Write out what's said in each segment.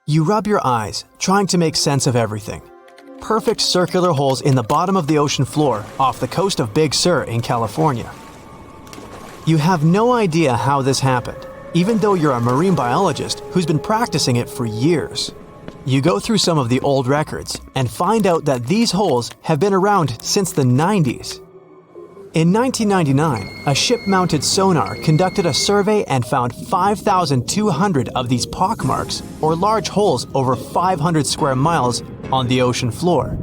You rub your eyes, trying to make sense of everything. Perfect circular holes in the bottom of the ocean floor off the coast of Big Sur in California. You have no idea how this happened, even though you're a marine biologist who's been practicing it for years. You go through some of the old records and find out that these holes have been around since the 90s. In 1999, a ship-mounted sonar conducted a survey and found 5,200 of these pockmarks, or large holes over 500 square miles, on the ocean floor.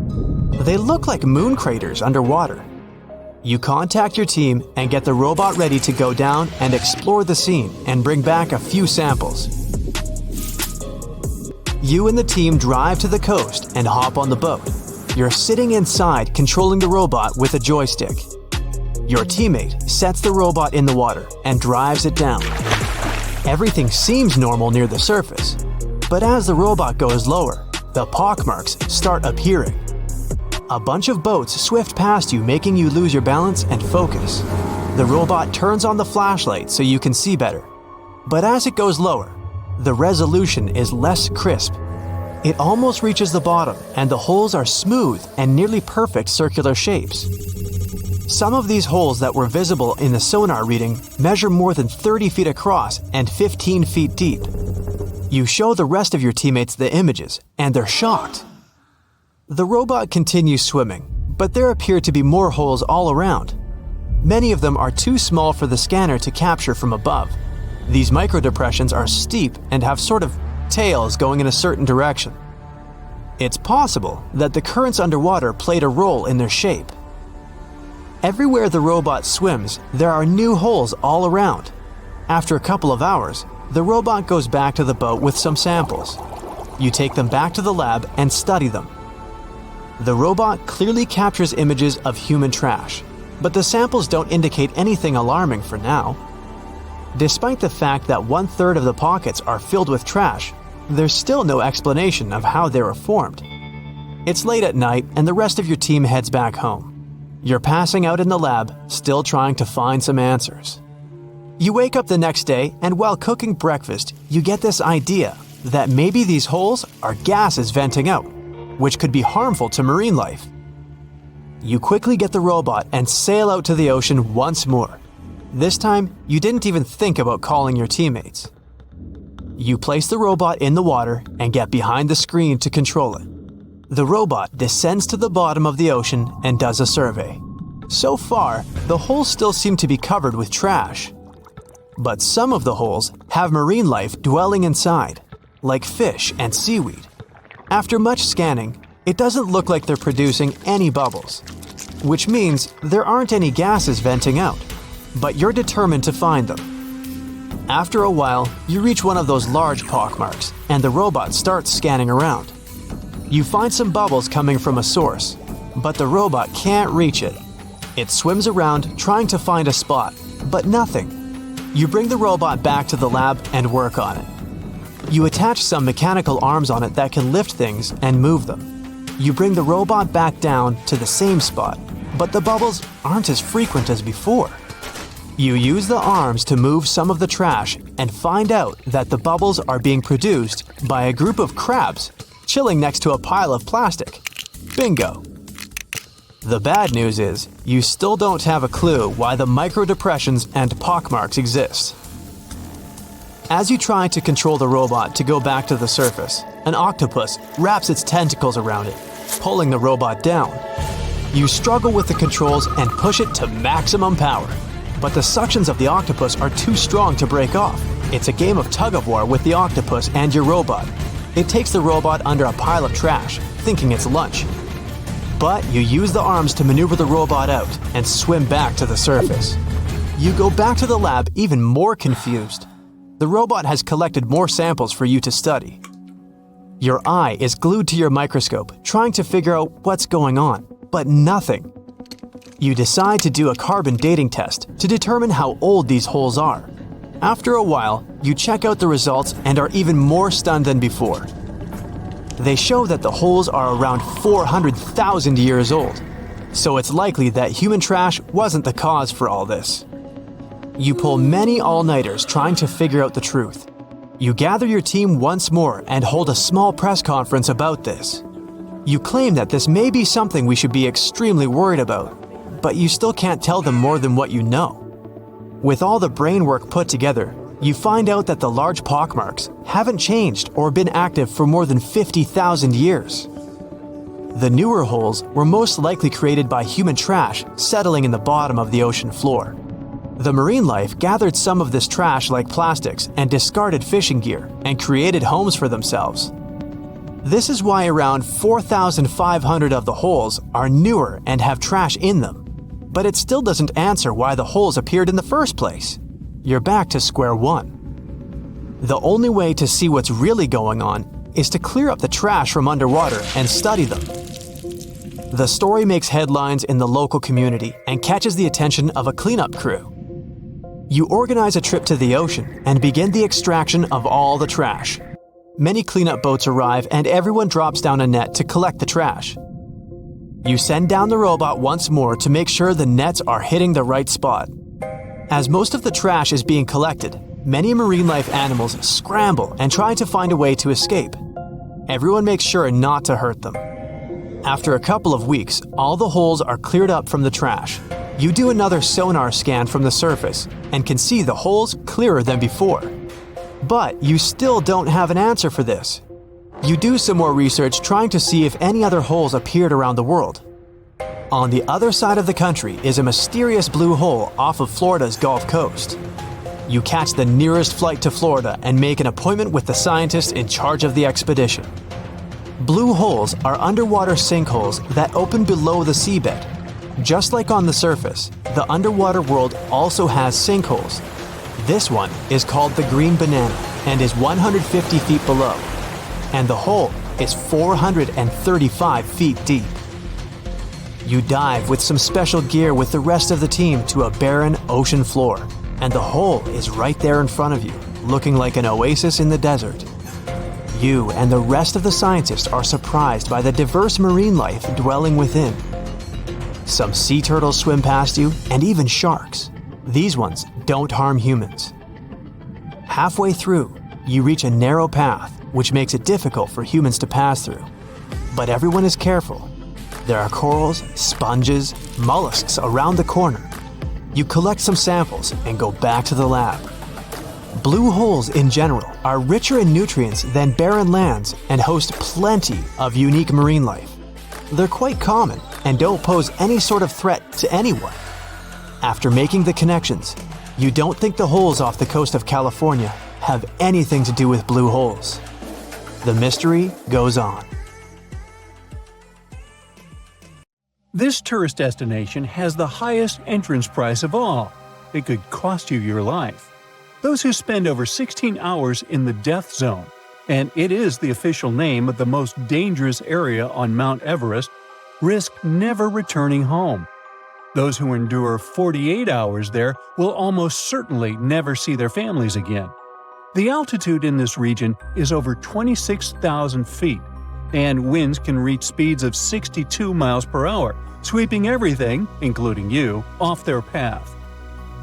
They look like moon craters underwater. You contact your team and get the robot ready to go down and explore the scene and bring back a few samples. You and the team drive to the coast and hop on the boat. You're sitting inside controlling the robot with a joystick. Your teammate sets the robot in the water and drives it down. Everything seems normal near the surface, but as the robot goes lower, the pockmarks start appearing. A bunch of boats swift past you, making you lose your balance and focus. The robot turns on the flashlight so you can see better, but as it goes lower, the resolution is less crisp. It almost reaches the bottom, and the holes are smooth and nearly perfect circular shapes. Some of these holes that were visible in the sonar reading measure more than 30 feet across and 15 feet deep. You show the rest of your teammates the images, and they're shocked. The robot continues swimming, but there appear to be more holes all around. Many of them are too small for the scanner to capture from above. These microdepressions are steep and have sort of tails going in a certain direction. It's possible that the currents underwater played a role in their shape. Everywhere the robot swims, there are new holes all around. After a couple of hours, the robot goes back to the boat with some samples. You take them back to the lab and study them. The robot clearly captures images of human trash, but the samples don't indicate anything alarming for now. Despite the fact that 1/3 of the pockets are filled with trash, there's still no explanation of how they were formed. It's late at night and the rest of your team heads back home. You're passing out in the lab, still trying to find some answers. You wake up the next day, and while cooking breakfast, you get this idea that maybe these holes are gases venting out, which could be harmful to marine life. You quickly get the robot and sail out to the ocean once more. This time, you didn't even think about calling your teammates. You place the robot in the water and get behind the screen to control it. The robot descends to the bottom of the ocean and does a survey. So far, the holes still seem to be covered with trash. But some of the holes have marine life dwelling inside, like fish and seaweed. After much scanning, it doesn't look like they're producing any bubbles, which means there aren't any gases venting out, but you're determined to find them. After a while, you reach one of those large pockmarks, and the robot starts scanning around. You find some bubbles coming from a source, but the robot can't reach it. It swims around trying to find a spot, but nothing. You bring the robot back to the lab and work on it. You attach some mechanical arms on it that can lift things and move them. You bring the robot back down to the same spot, but the bubbles aren't as frequent as before. You use the arms to move some of the trash and find out that the bubbles are being produced by a group of crabs chilling next to a pile of plastic. Bingo! The bad news is, you still don't have a clue why the microdepressions and pockmarks exist. As you try to control the robot to go back to the surface, an octopus wraps its tentacles around it, pulling the robot down. You struggle with the controls and push it to maximum power, but the suctions of the octopus are too strong to break off. It's a game of tug-of-war with the octopus and your robot. It takes the robot under a pile of trash, thinking it's lunch. But you use the arms to maneuver the robot out and swim back to the surface. You go back to the lab even more confused. The robot has collected more samples for you to study. Your eye is glued to your microscope, trying to figure out what's going on, but nothing. You decide to do a carbon dating test to determine how old these holes are. After a while, you check out the results and are even more stunned than before. They show that the holes are around 400,000 years old, so it's likely that human trash wasn't the cause for all this. You pull many all-nighters trying to figure out the truth. You gather your team once more and hold a small press conference about this. You claim that this may be something we should be extremely worried about, but you still can't tell them more than what you know. With all the brain work put together, you find out that the large pockmarks haven't changed or been active for more than 50,000 years. The newer holes were most likely created by human trash settling in the bottom of the ocean floor. The marine life gathered some of this trash like plastics and discarded fishing gear and created homes for themselves. This is why around 4,500 of the holes are newer and have trash in them. But it still doesn't answer why the holes appeared in the first place. You're back to square one. The only way to see what's really going on is to clear up the trash from underwater and study them. The story makes headlines in the local community and catches the attention of a cleanup crew. You organize a trip to the ocean and begin the extraction of all the trash. Many cleanup boats arrive and everyone drops down a net to collect the trash. You send down the robot once more to make sure the nets are hitting the right spot. As most of the trash is being collected, many marine life animals scramble and try to find a way to escape. Everyone makes sure not to hurt them. After a couple of weeks, all the holes are cleared up from the trash. You do another sonar scan from the surface and can see the holes clearer than before. But you still don't have an answer for this. You do some more research trying to see if any other holes appeared around the world. On the other side of the country is a mysterious blue hole off of Florida's Gulf Coast. You catch the nearest flight to Florida and make an appointment with the scientist in charge of the expedition. Blue holes are underwater sinkholes that open below the seabed. Just like on the surface, the underwater world also has sinkholes. This one is called the Green Banana and is 150 feet below, and the hole is 435 feet deep. You dive with some special gear with the rest of the team to a barren ocean floor, and the hole is right there in front of you, looking like an oasis in the desert. You and the rest of the scientists are surprised by the diverse marine life dwelling within. Some sea turtles swim past you, and even sharks. These ones don't harm humans. Halfway through, you reach a narrow path, which makes it difficult for humans to pass through. But everyone is careful. There are corals, sponges, mollusks around the corner. You collect some samples and go back to the lab. Blue holes in general are richer in nutrients than barren lands and host plenty of unique marine life. They're quite common and don't pose any sort of threat to anyone. After making the connections, you don't think the holes off the coast of California have anything to do with blue holes. The mystery goes on. This tourist destination has the highest entrance price of all. It could cost you your life. Those who spend over 16 hours in the death zone, and it is the official name of the most dangerous area on Mount Everest, risk never returning home. Those who endure 48 hours there will almost certainly never see their families again. The altitude in this region is over 26,000 feet, and winds can reach speeds of 62 miles per hour, sweeping everything, including you, off their path.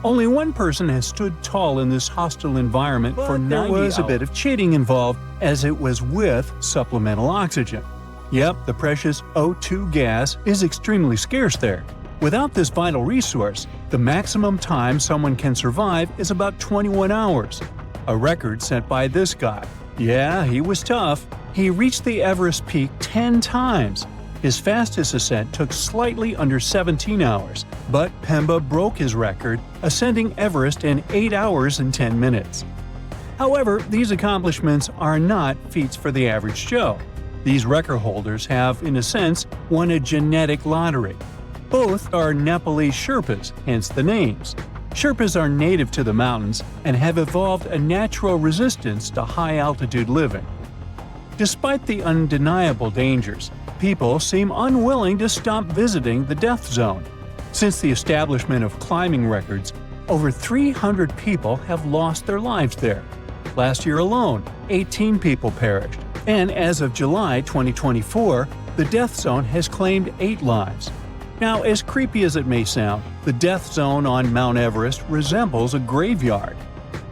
Only one person has stood tall in this hostile environment for 90 hours. There was a bit of cheating involved, as it was with supplemental oxygen. Yep, the precious O2 gas is extremely scarce there. Without this vital resource, the maximum time someone can survive is about 21 hours. A record set by this guy. Yeah, he was tough. He reached the Everest peak 10 times. His fastest ascent took slightly under 17 hours, but Pemba broke his record, ascending Everest in 8 hours and 10 minutes. However, these accomplishments are not feats for the average Joe. These record holders have, in a sense, won a genetic lottery. Both are Nepalese Sherpas, hence the names. Sherpas are native to the mountains and have evolved a natural resistance to high-altitude living. Despite the undeniable dangers, people seem unwilling to stop visiting the death zone. Since the establishment of climbing records, over 300 people have lost their lives there. Last year alone, 18 people perished, and as of July 2024, the death zone has claimed 8 lives. Now, as creepy as it may sound, the death zone on Mount Everest resembles a graveyard.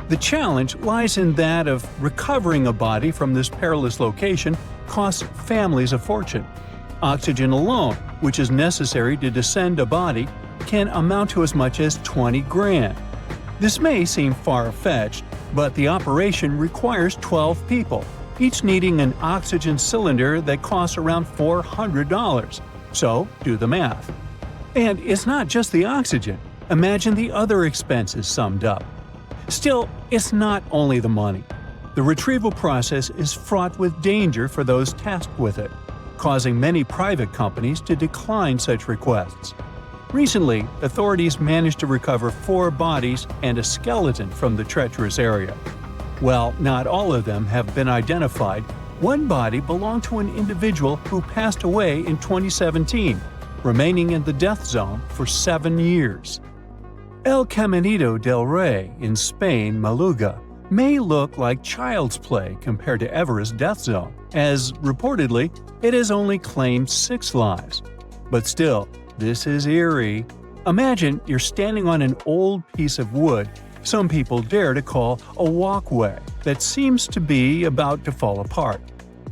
The challenge lies in that of recovering a body from this perilous location costs families a fortune. Oxygen alone, which is necessary to descend a body, can amount to as much as 20 grand. This may seem far-fetched, but the operation requires 12 people, each needing an oxygen cylinder that costs around $400. So, do the math. And it's not just the oxygen. Imagine the other expenses summed up. Still, it's not only the money. The retrieval process is fraught with danger for those tasked with it, causing many private companies to decline such requests. Recently, authorities managed to recover 4 bodies and a skeleton from the treacherous area. While not all of them have been identified, one body belonged to an individual who passed away in 2017, remaining in the death zone for 7 years. El Caminito del Rey in Spain, Maluga, may look like child's play compared to Everest's death zone, as reportedly it has only claimed 6 lives. But still, this is eerie. Imagine you're standing on an old piece of wood some people dare to call a walkway that seems to be about to fall apart.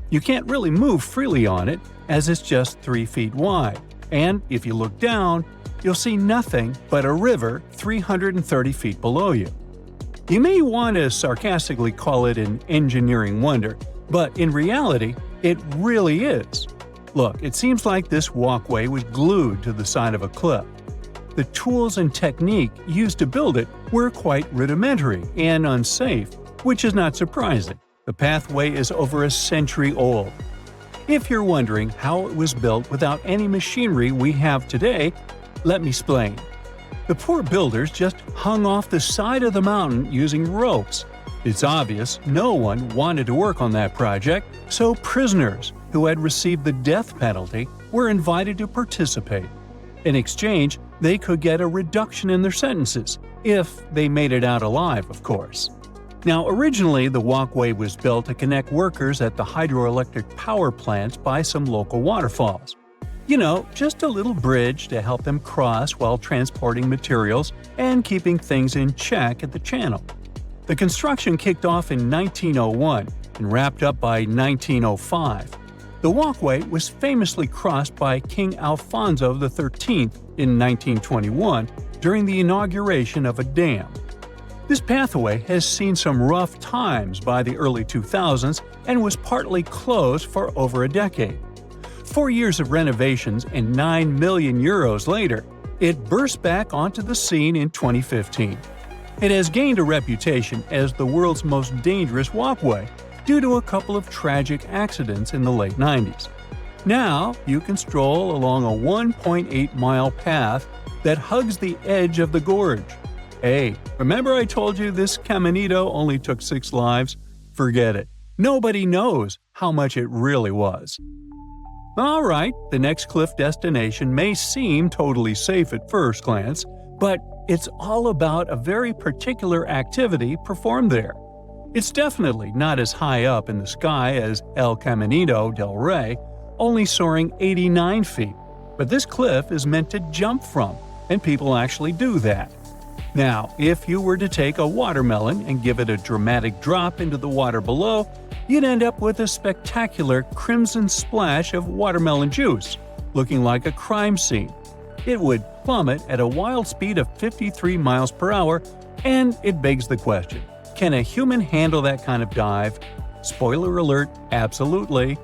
You can't really move freely on it as it's just 3 feet wide, and if you look down, you'll see nothing but a river 330 feet below you. You may want to sarcastically call it an engineering wonder, but in reality, it really is. Look, it seems like this walkway was glued to the side of a cliff. The tools and technique used to build it were quite rudimentary and unsafe, which is not surprising. The pathway is over a century old. If you're wondering how it was built without any machinery we have today, let me explain. The poor builders just hung off the side of the mountain using ropes. It's obvious no one wanted to work on that project, so prisoners who had received the death penalty were invited to participate. In exchange, they could get a reduction in their sentences, if they made it out alive, of course. Now, originally the walkway was built to connect workers at the hydroelectric power plants by some local waterfalls. You know, just a little bridge to help them cross while transporting materials and keeping things in check at the channel. The construction kicked off in 1901 and wrapped up by 1905. The walkway was famously crossed by King Alfonso XIII in 1921 during the inauguration of a dam. This pathway has seen some rough times by the early 2000s and was partly closed for over a decade. 4 years of renovations and €9 million later, it burst back onto the scene in 2015. It has gained a reputation as the world's most dangerous walkway due to a couple of tragic accidents in the late 90s. Now, you can stroll along a 1.8-mile path that hugs the edge of the gorge. Hey, remember I told you this Caminito only took 6 lives? Forget it. Nobody knows how much it really was. Alright, the next cliff destination may seem totally safe at first glance, but it's all about a very particular activity performed there. It's definitely not as high up in the sky as El Caminito del Rey, only soaring 89 feet, but this cliff is meant to jump from, and people actually do that. Now, if you were to take a watermelon and give it a dramatic drop into the water below, you'd end up with a spectacular crimson splash of watermelon juice, looking like a crime scene. It would plummet at a wild speed of 53 miles per hour, and it begs the question, can a human handle that kind of dive? Spoiler alert, absolutely.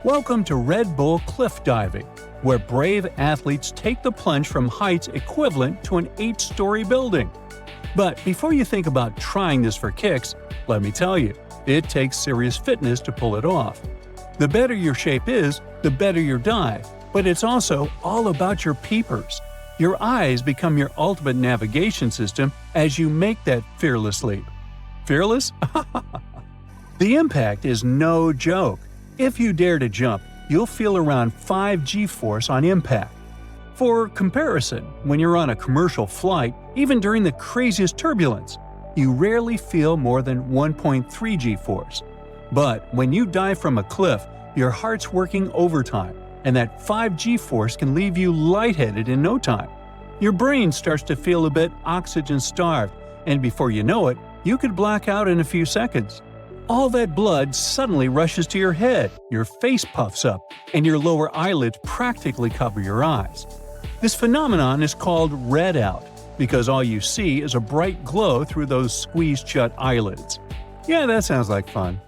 Welcome to Red Bull cliff diving, where brave athletes take the plunge from heights equivalent to an 8-story building. But before you think about trying this for kicks, let me tell you, it takes serious fitness to pull it off. The better your shape is, the better your dive, but it's also all about your peepers. Your eyes become your ultimate navigation system as you make that fearless leap. Fearless? The impact is no joke. If you dare to jump, you'll feel around 5 G-force on impact. For comparison, when you're on a commercial flight, even during the craziest turbulence, you rarely feel more than 1.3 G-force. But when you dive from a cliff, your heart's working overtime, and that 5 G-force can leave you lightheaded in no time. Your brain starts to feel a bit oxygen-starved, and before you know it, you could black out in a few seconds. All that blood suddenly rushes to your head, your face puffs up, and your lower eyelids practically cover your eyes. This phenomenon is called red out, because all you see is a bright glow through those squeezed-shut eyelids. Yeah, that sounds like fun.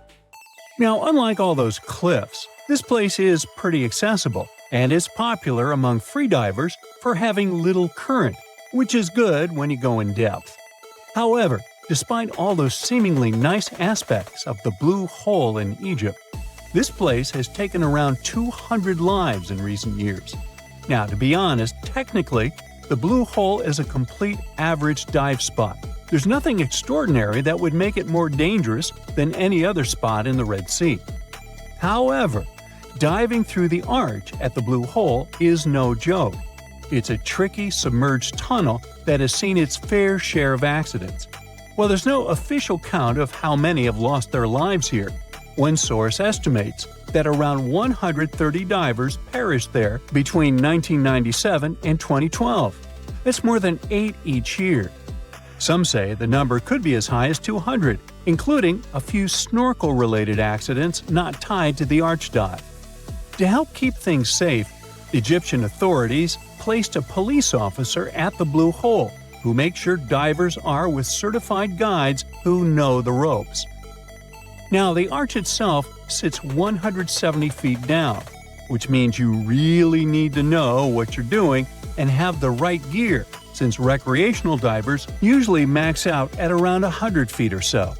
Now, unlike all those cliffs, this place is pretty accessible, and is popular among freedivers for having little current, which is good when you go in depth. However, despite all those seemingly nice aspects of the Blue Hole in Egypt, this place has taken around 200 lives in recent years. Now, to be honest, technically, the Blue Hole is a complete average dive spot. There's nothing extraordinary that would make it more dangerous than any other spot in the Red Sea. However, diving through the arch at the Blue Hole is no joke. It's a tricky submerged tunnel that has seen its fair share of accidents. While there's no official count of how many have lost their lives here, one source estimates that around 130 divers perished there between 1997 and 2012. That's more than 8 each year. Some say the number could be as high as 200, including a few snorkel-related accidents not tied to the arch dive. To help keep things safe, Egyptian authorities placed a police officer at the Blue Hole who makes sure divers are with certified guides who know the ropes. Now, the arch itself sits 170 feet down, which means you really need to know what you're doing and have the right gear, since recreational divers usually max out at around 100 feet or so.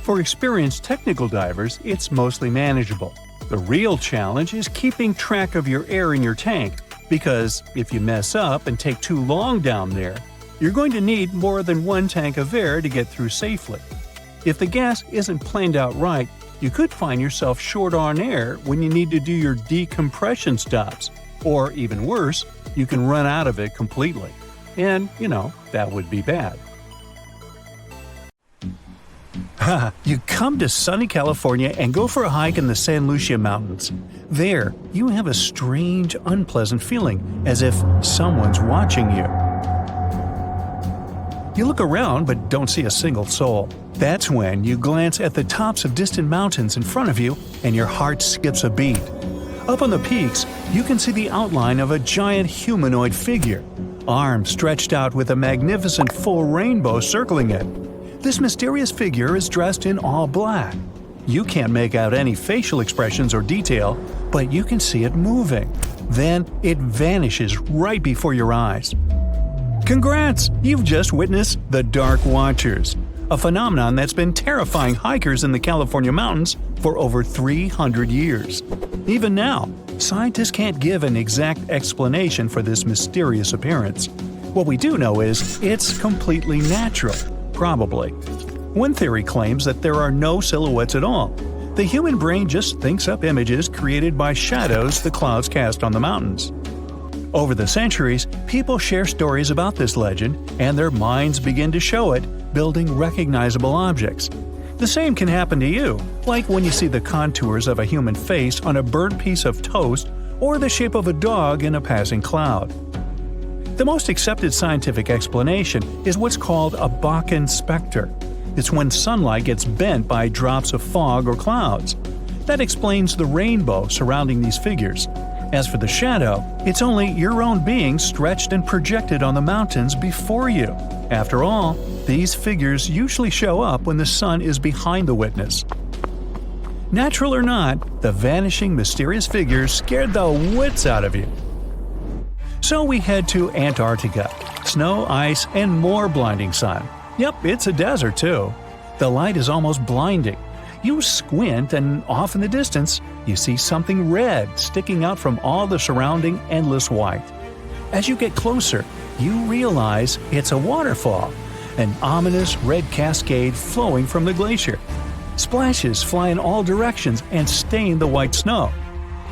For experienced technical divers, it's mostly manageable. The real challenge is keeping track of your air in your tank, because if you mess up and take too long down there, you're going to need more than one tank of air to get through safely. If the gas isn't planned out right, you could find yourself short on air when you need to do your decompression stops, or even worse, you can run out of it completely. And, that would be bad. You come to sunny California and go for a hike in the San Lucia Mountains. There, you have a strange, unpleasant feeling, as if someone's watching you. You look around but don't see a single soul. That's when you glance at the tops of distant mountains in front of you and your heart skips a beat. Up on the peaks, you can see the outline of a giant humanoid figure, arms stretched out with a magnificent full rainbow circling it. This mysterious figure is dressed in all black. You can't make out any facial expressions or detail, but you can see it moving. Then it vanishes right before your eyes. Congrats! You've just witnessed the Dark Watchers, a phenomenon that's been terrifying hikers in the California mountains for over 300 years. Even now, scientists can't give an exact explanation for this mysterious appearance. What we do know is it's completely natural, probably. One theory claims that there are no silhouettes at all. The human brain just thinks up images created by shadows the clouds cast on the mountains. Over the centuries, people share stories about this legend, and their minds begin to show it, building recognizable objects. The same can happen to you, like when you see the contours of a human face on a burnt piece of toast or the shape of a dog in a passing cloud. The most accepted scientific explanation is what's called a Bakken specter. It's when sunlight gets bent by drops of fog or clouds. That explains the rainbow surrounding these figures. As for the shadow, it's only your own being stretched and projected on the mountains before you. After all, these figures usually show up when the sun is behind the witness. Natural or not, the vanishing mysterious figures scared the wits out of you. So we head to Antarctica. Snow, ice, and more blinding sun. Yep, it's a desert too. The light is almost blinding. You squint and off in the distance, you see something red sticking out from all the surrounding endless white. As you get closer, you realize it's a waterfall, an ominous red cascade flowing from the glacier. Splashes fly in all directions and stain the white snow.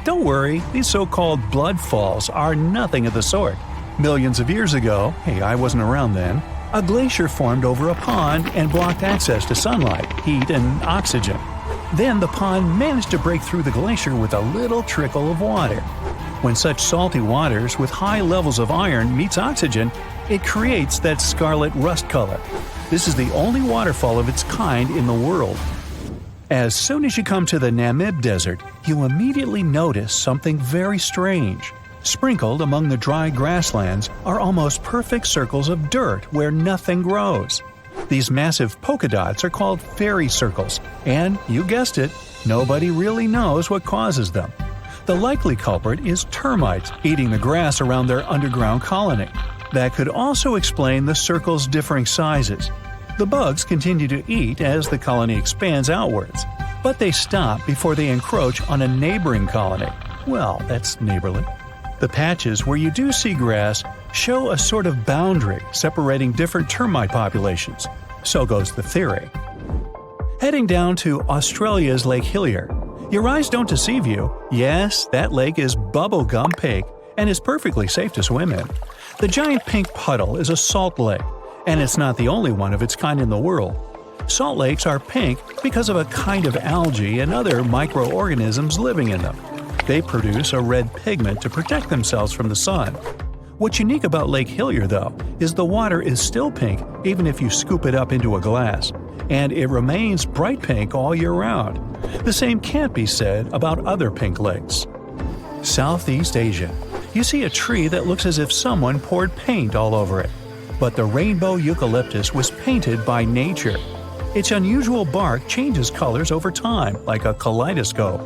Don't worry, these so-called blood falls are nothing of the sort. Millions of years ago, hey, I wasn't around then, a glacier formed over a pond and blocked access to sunlight, heat, and oxygen. Then the pond managed to break through the glacier with a little trickle of water. When such salty waters with high levels of iron meets oxygen, it creates that scarlet rust color. This is the only waterfall of its kind in the world. As soon as you come to the Namib Desert, you immediately notice something very strange. Sprinkled among the dry grasslands are almost perfect circles of dirt where nothing grows. These massive polka dots are called fairy circles, and, you guessed it, nobody really knows what causes them. The likely culprit is termites eating the grass around their underground colony. That could also explain the circle's differing sizes. The bugs continue to eat as the colony expands outwards, but they stop before they encroach on a neighboring colony. Well, that's neighborly. The patches where you do see grass show a sort of boundary separating different termite populations. So goes the theory. Heading down to Australia's Lake Hillier. Your eyes don't deceive you. Yes, that lake is bubblegum pink and is perfectly safe to swim in. The giant pink puddle is a salt lake, and it's not the only one of its kind in the world. Salt lakes are pink because of a kind of algae and other microorganisms living in them. They produce a red pigment to protect themselves from the sun. What's unique about Lake Hillier, though, is the water is still pink even if you scoop it up into a glass, and it remains bright pink all year round. The same can't be said about other pink lakes. Southeast Asia. You see a tree that looks as if someone poured paint all over it. But the rainbow eucalyptus was painted by nature. Its unusual bark changes colors over time, like a kaleidoscope.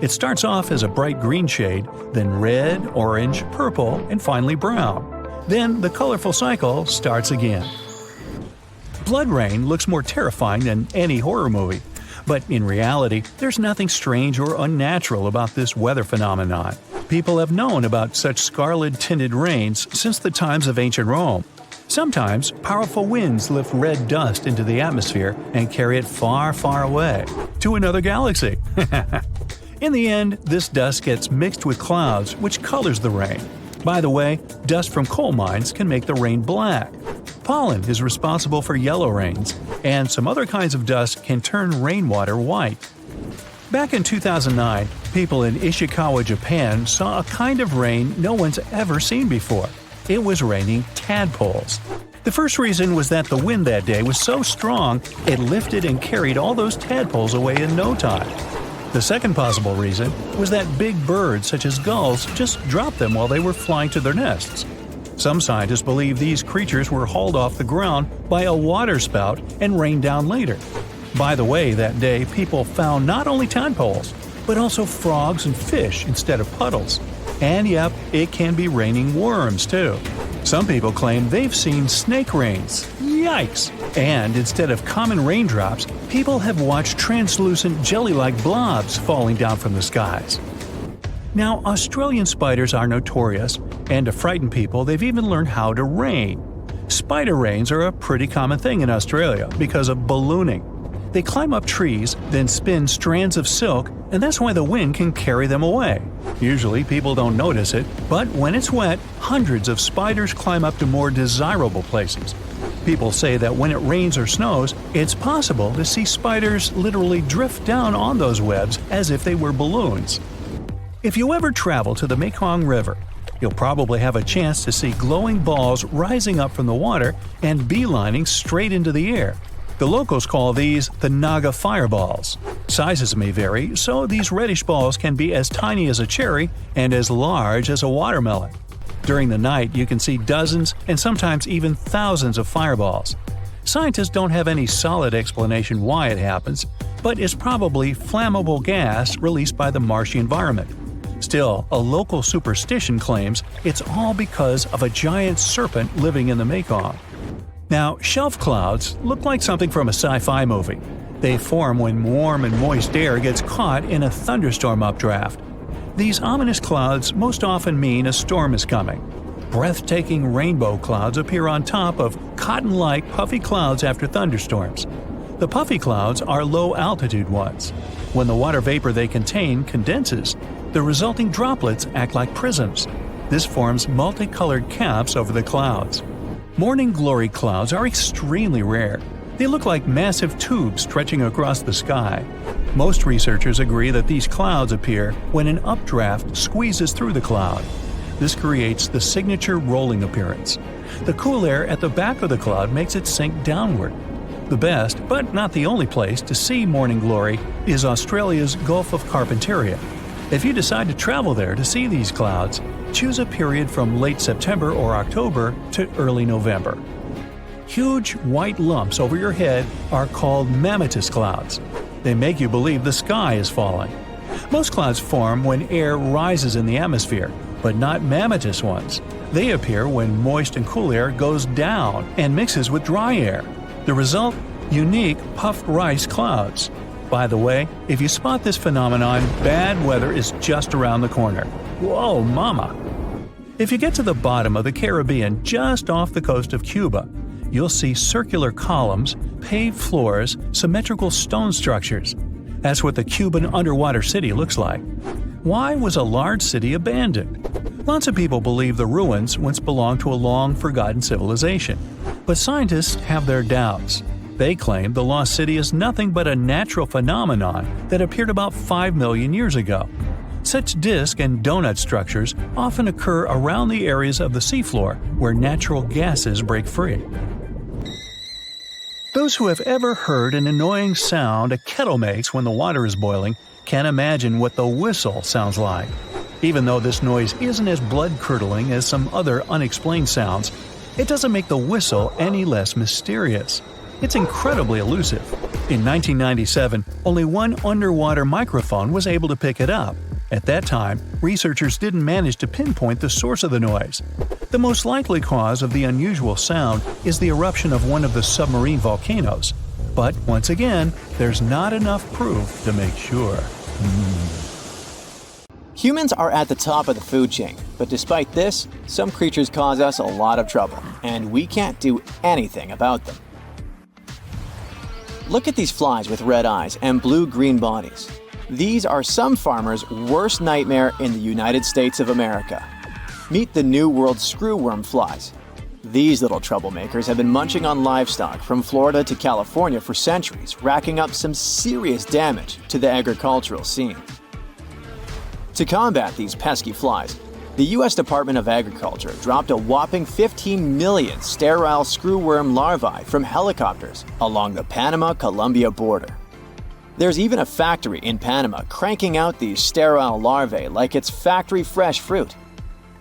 It starts off as a bright green shade, then red, orange, purple, and finally brown. Then the colorful cycle starts again. Blood rain looks more terrifying than any horror movie, but in reality, there's nothing strange or unnatural about this weather phenomenon. People have known about such scarlet-tinted rains since the times of ancient Rome. Sometimes, powerful winds lift red dust into the atmosphere and carry it far, far away, to another galaxy. In the end, this dust gets mixed with clouds, which colors the rain. By the way, dust from coal mines can make the rain black. Pollen is responsible for yellow rains, and some other kinds of dust can turn rainwater white. Back in 2009, people in Ishikawa, Japan saw a kind of rain no one's ever seen before. It was raining tadpoles. The first reason was that the wind that day was so strong, it lifted and carried all those tadpoles away in no time. The second possible reason was that big birds such as gulls just dropped them while they were flying to their nests. Some scientists believe these creatures were hauled off the ground by a waterspout and rained down later. By the way, that day people found not only tadpoles, but also frogs and fish instead of puddles. And yep, it can be raining worms too. Some people claim they've seen snake rains. Yikes! And instead of common raindrops, people have watched translucent jelly-like blobs falling down from the skies. Now, Australian spiders are notorious, and to frighten people, they've even learned how to rain. Spider rains are a pretty common thing in Australia because of ballooning. They climb up trees, then spin strands of silk, and that's why the wind can carry them away. Usually people don't notice it, but when it's wet, hundreds of spiders climb up to more desirable places. People say that when it rains or snows, it's possible to see spiders literally drift down on those webs as if they were balloons. If you ever travel to the Mekong River, you'll probably have a chance to see glowing balls rising up from the water and beelining straight into the air. The locals call these the Naga fireballs. Sizes may vary, so these reddish balls can be as tiny as a cherry and as large as a watermelon. During the night, you can see dozens and sometimes even thousands of fireballs. Scientists don't have any solid explanation why it happens, but it's probably flammable gas released by the marshy environment. Still, a local superstition claims it's all because of a giant serpent living in the Mekong. Now, shelf clouds look like something from a sci-fi movie. They form when warm and moist air gets caught in a thunderstorm updraft. These ominous clouds most often mean a storm is coming. Breathtaking rainbow clouds appear on top of cotton-like puffy clouds after thunderstorms. The puffy clouds are low-altitude ones. When the water vapor they contain condenses, the resulting droplets act like prisms. This forms multicolored caps over the clouds. Morning glory clouds are extremely rare. They look like massive tubes stretching across the sky. Most researchers agree that these clouds appear when an updraft squeezes through the cloud. This creates the signature rolling appearance. The cool air at the back of the cloud makes it sink downward. The best, but not the only place to see morning glory is Australia's Gulf of Carpentaria. If you decide to travel there to see these clouds, choose a period from late September or October to early November. Huge white lumps over your head are called mammatus clouds. They make you believe the sky is falling. Most clouds form when air rises in the atmosphere, but not mammatus ones. They appear when moist and cool air goes down and mixes with dry air. The result? Unique puffed rice clouds. By the way, if you spot this phenomenon, bad weather is just around the corner. Whoa, mama! If you get to the bottom of the Caribbean just off the coast of Cuba, you'll see circular columns, paved floors, symmetrical stone structures. That's what the Cuban underwater city looks like. Why was a large city abandoned? Lots of people believe the ruins once belonged to a long-forgotten civilization. But scientists have their doubts. They claim the lost city is nothing but a natural phenomenon that appeared about 5 million years ago. Such disc and donut structures often occur around the areas of the seafloor where natural gases break free. Those who have ever heard an annoying sound a kettle makes when the water is boiling can imagine what the whistle sounds like. Even though this noise isn't as blood-curdling as some other unexplained sounds, it doesn't make the whistle any less mysterious. It's incredibly elusive. In 1997, only one underwater microphone was able to pick it up. At that time, researchers didn't manage to pinpoint the source of the noise. The most likely cause of the unusual sound is the eruption of one of the submarine volcanoes. But once again, there's not enough proof to make sure. Humans are at the top of the food chain, but despite this, some creatures cause us a lot of trouble, and we can't do anything about them. Look at these flies with red eyes and blue-green bodies. These are some farmers' worst nightmare in the United States of America. Meet the New World screwworm flies. These little troublemakers have been munching on livestock from Florida to California for centuries, racking up some serious damage to the agricultural scene. To combat these pesky flies, the U.S. Department of Agriculture dropped a whopping 15 million sterile screwworm larvae from helicopters along the Panama-Colombia border. There's even a factory in Panama cranking out these sterile larvae like it's factory-fresh fruit.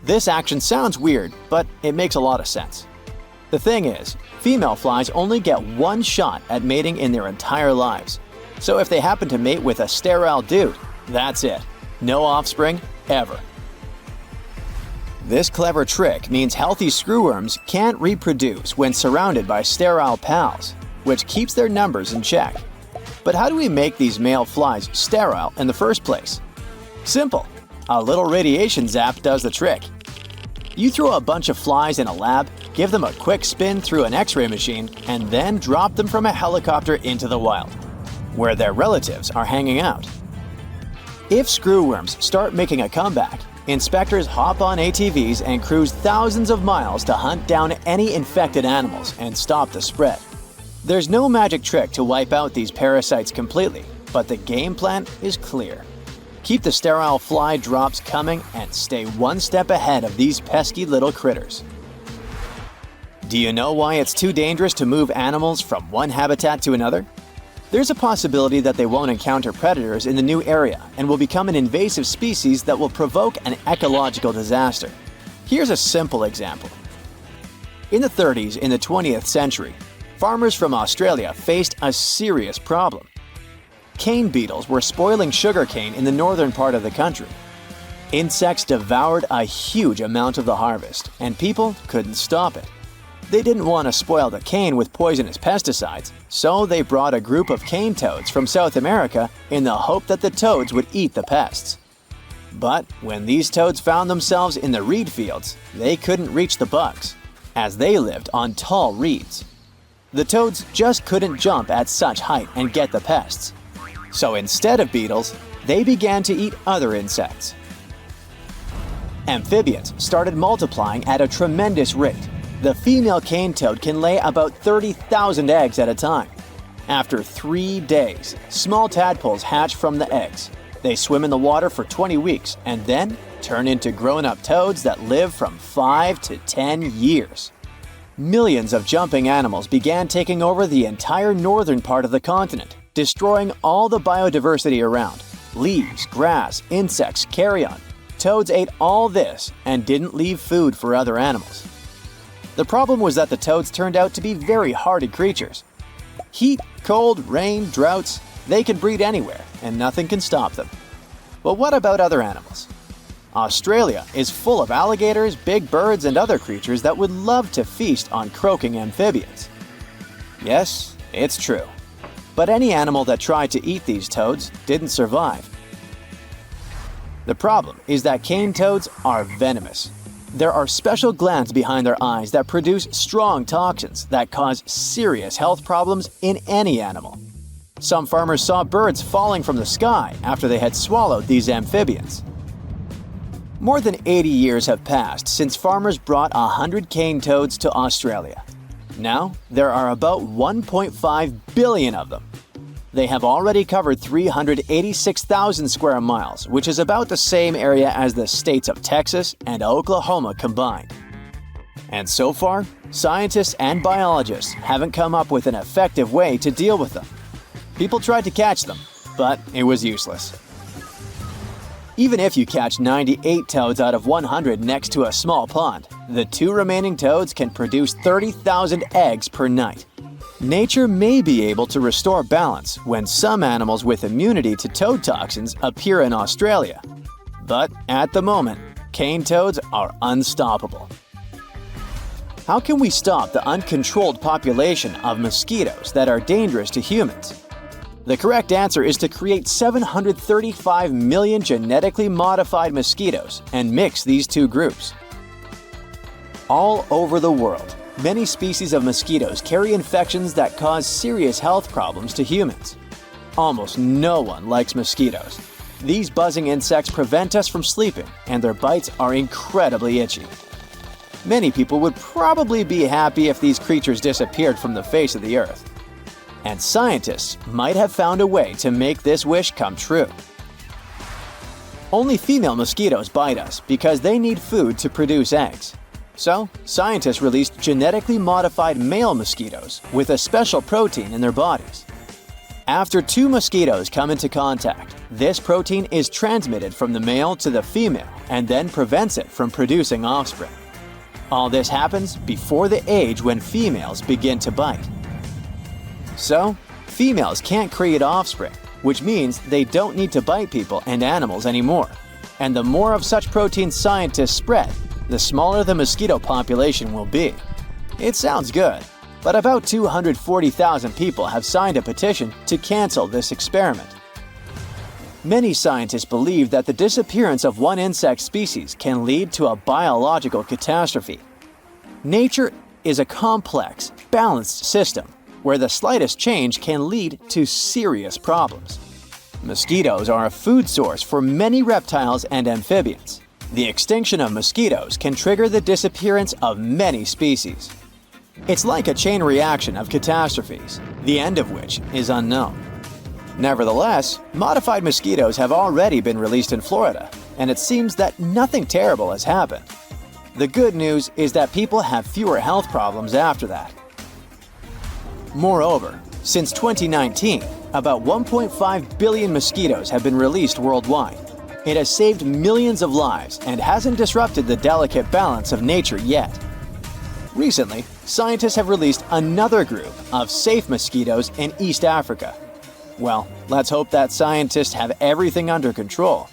This action sounds weird, but it makes a lot of sense. The thing is, female flies only get one shot at mating in their entire lives. So if they happen to mate with a sterile dude, that's it. No offspring, ever. This clever trick means healthy screwworms can't reproduce when surrounded by sterile pals, which keeps their numbers in check. But how do we make these male flies sterile in the first place? Simple. A little radiation zap does the trick. You throw a bunch of flies in a lab, give them a quick spin through an X-ray machine, and then drop them from a helicopter into the wild, where their relatives are hanging out. If screwworms start making a comeback, inspectors hop on ATVs and cruise thousands of miles to hunt down any infected animals and stop the spread. There's no magic trick to wipe out these parasites completely, but the game plan is clear. Keep the sterile fly drops coming and stay one step ahead of these pesky little critters. Do you know why it's too dangerous to move animals from one habitat to another? There's a possibility that they won't encounter predators in the new area and will become an invasive species that will provoke an ecological disaster. Here's a simple example. In the 30s in the 20th century, farmers from Australia faced a serious problem. Cane beetles were spoiling sugarcane in the northern part of the country. Insects devoured a huge amount of the harvest, and people couldn't stop it. They didn't want to spoil the cane with poisonous pesticides, so they brought a group of cane toads from South America in the hope that the toads would eat the pests. But when these toads found themselves in the reed fields, they couldn't reach the bugs, as they lived on tall reeds. The toads just couldn't jump at such height and get the pests. So instead of beetles, they began to eat other insects. Amphibians started multiplying at a tremendous rate. The female cane toad can lay about 30,000 eggs at a time. After 3 days, small tadpoles hatch from the eggs. They swim in the water for 20 weeks and then turn into grown-up toads that live from 5 to 10 years. millions of jumping animals began taking over the entire northern part of the continent, destroying all the biodiversity around. Leaves, grass, insects, carrion. Toads ate all this and didn't leave food for other animals. The problem was that the toads turned out to be very hardy creatures. Heat, cold, rain, droughts, they can breed anywhere and nothing can stop them. But what about other animals? Australia is full of alligators, big birds, and other creatures that would love to feast on croaking amphibians. Yes, it's true. But any animal that tried to eat these toads didn't survive. The problem is that cane toads are venomous. There are special glands behind their eyes that produce strong toxins that cause serious health problems in any animal. Some farmers saw birds falling from the sky after they had swallowed these amphibians. More than 80 years have passed since farmers brought 100 cane toads to Australia. Now, there are about 1.5 billion of them. They have already covered 386,000 square miles, which is about the same area as the states of Texas and Oklahoma combined. And so far, scientists and biologists haven't come up with an effective way to deal with them. People tried to catch them, but it was useless. Even if you catch 98 toads out of 100 next to a small pond, the 2 remaining toads can produce 30,000 eggs per night. Nature may be able to restore balance when some animals with immunity to toad toxins appear in Australia. But at the moment, cane toads are unstoppable. How can we stop the uncontrolled population of mosquitoes that are dangerous to humans? The correct answer is to create 735 million genetically modified mosquitoes and mix these 2 groups. All over the world, many species of mosquitoes carry infections that cause serious health problems to humans. Almost no one likes mosquitoes. These buzzing insects prevent us from sleeping, and their bites are incredibly itchy. Many people would probably be happy if these creatures disappeared from the face of the earth. And scientists might have found a way to make this wish come true. Only female mosquitoes bite us because they need food to produce eggs. So, scientists released genetically modified male mosquitoes with a special protein in their bodies. After 2 mosquitoes come into contact, this protein is transmitted from the male to the female and then prevents it from producing offspring. All this happens before the age when females begin to bite. So, females can't create offspring, which means they don't need to bite people and animals anymore. And the more of such proteins scientists spread, the smaller the mosquito population will be. It sounds good, but about 240,000 people have signed a petition to cancel this experiment. Many scientists believe that the disappearance of one insect species can lead to a biological catastrophe. Nature is a complex, balanced system where the slightest change can lead to serious problems. Mosquitoes are a food source for many reptiles and amphibians. The extinction of mosquitoes can trigger the disappearance of many species. It's like a chain reaction of catastrophes, the end of which is unknown. Nevertheless, modified mosquitoes have already been released in Florida, and it seems that nothing terrible has happened. The good news is that people have fewer health problems after that. Moreover, since 2019, about 1.5 billion mosquitoes have been released worldwide. It has saved millions of lives and hasn't disrupted the delicate balance of nature yet. Recently, scientists have released another group of safe mosquitoes in East Africa. Well, let's hope that scientists have everything under control.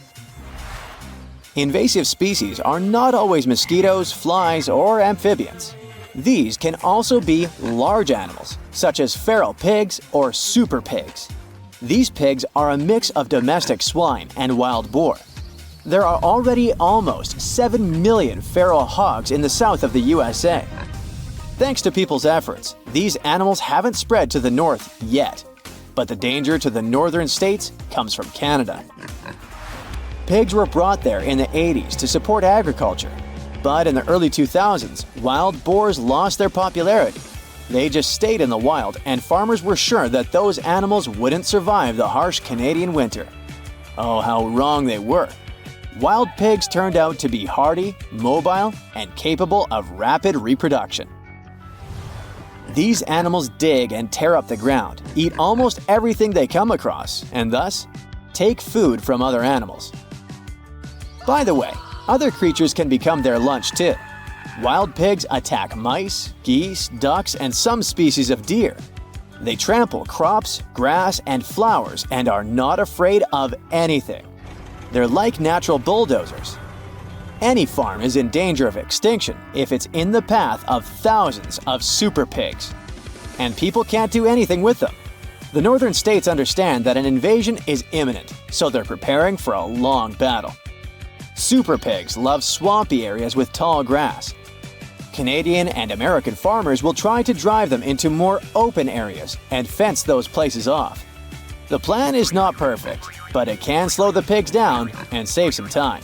Invasive species are not always mosquitoes, flies, or amphibians. These can also be large animals, such as feral pigs or super pigs. These pigs are a mix of domestic swine and wild boar. There are already almost 7 million feral hogs in the south of the USA. Thanks to people's efforts, these animals haven't spread to the north yet, but the danger to the northern states comes from Canada. Pigs were brought there in the 80s to support agriculture. But in the early 2000s, wild boars lost their popularity. They just stayed in the wild, and farmers were sure that those animals wouldn't survive the harsh Canadian winter. Oh, how wrong they were. Wild pigs turned out to be hardy, mobile, and capable of rapid reproduction. These animals dig and tear up the ground, eat almost everything they come across, and thus take food from other animals. By the way, other creatures can become their lunch too. Wild pigs attack mice, geese, ducks, and some species of deer. They trample crops, grass, and flowers and are not afraid of anything. They're like natural bulldozers. Any farm is in danger of extinction if it's in the path of thousands of super pigs. And people can't do anything with them. The northern states understand that an invasion is imminent, so they're preparing for a long battle. Super pigs love swampy areas with tall grass. Canadian and American farmers will try to drive them into more open areas and fence those places off. The plan is not perfect, but it can slow the pigs down and save some time.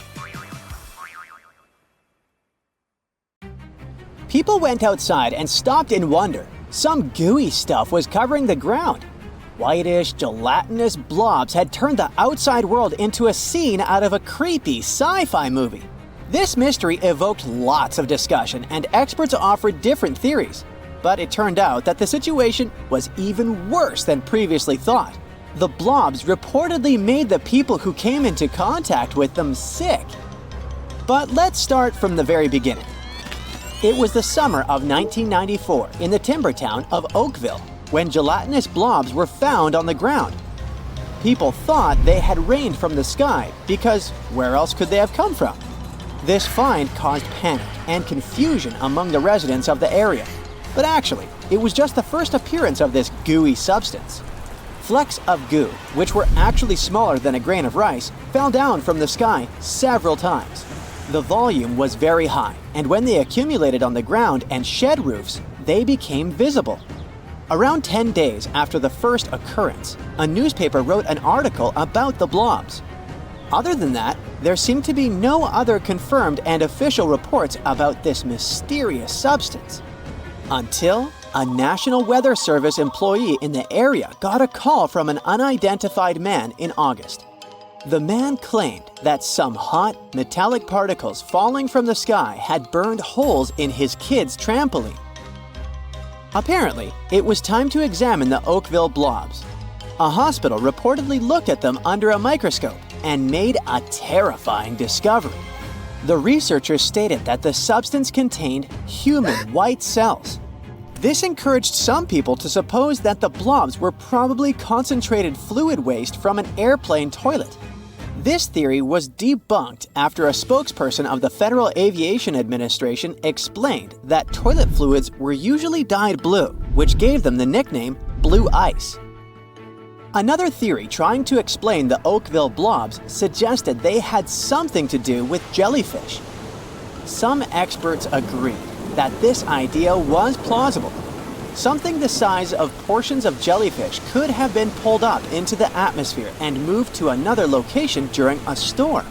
People went outside and stopped in wonder. Some gooey stuff was covering the ground. Whitish, gelatinous blobs had turned the outside world into a scene out of a creepy sci-fi movie. This mystery evoked lots of discussion, and experts offered different theories. But it turned out that the situation was even worse than previously thought. The blobs reportedly made the people who came into contact with them sick. But let's start from the very beginning. It was the summer of 1994 in the timber town of Oakville when gelatinous blobs were found on the ground. People thought they had rained from the sky because where else could they have come from? This find caused panic and confusion among the residents of the area. But actually, it was just the first appearance of this gooey substance. Flecks of goo, which were actually smaller than a grain of rice, fell down from the sky several times. The volume was very high, and when they accumulated on the ground and shed roofs, they became visible. Around 10 days after the first occurrence, a newspaper wrote an article about the blobs. Other than that, there seemed to be no other confirmed and official reports about this mysterious substance. Until a National Weather Service employee in the area got a call from an unidentified man in August. The man claimed that some hot, metallic particles falling from the sky had burned holes in his kid's trampoline. Apparently, it was time to examine the Oakville blobs. A hospital reportedly looked at them under a microscope and made a terrifying discovery. The researchers stated that the substance contained human white cells. This encouraged some people to suppose that the blobs were probably concentrated fluid waste from an airplane toilet. This theory was debunked after a spokesperson of the Federal Aviation Administration explained that toilet fluids were usually dyed blue, which gave them the nickname blue ice. Another theory trying to explain the Oakville blobs suggested they had something to do with jellyfish. Some experts agreed that this idea was plausible. Something the size of portions of jellyfish could have been pulled up into the atmosphere and moved to another location during a storm.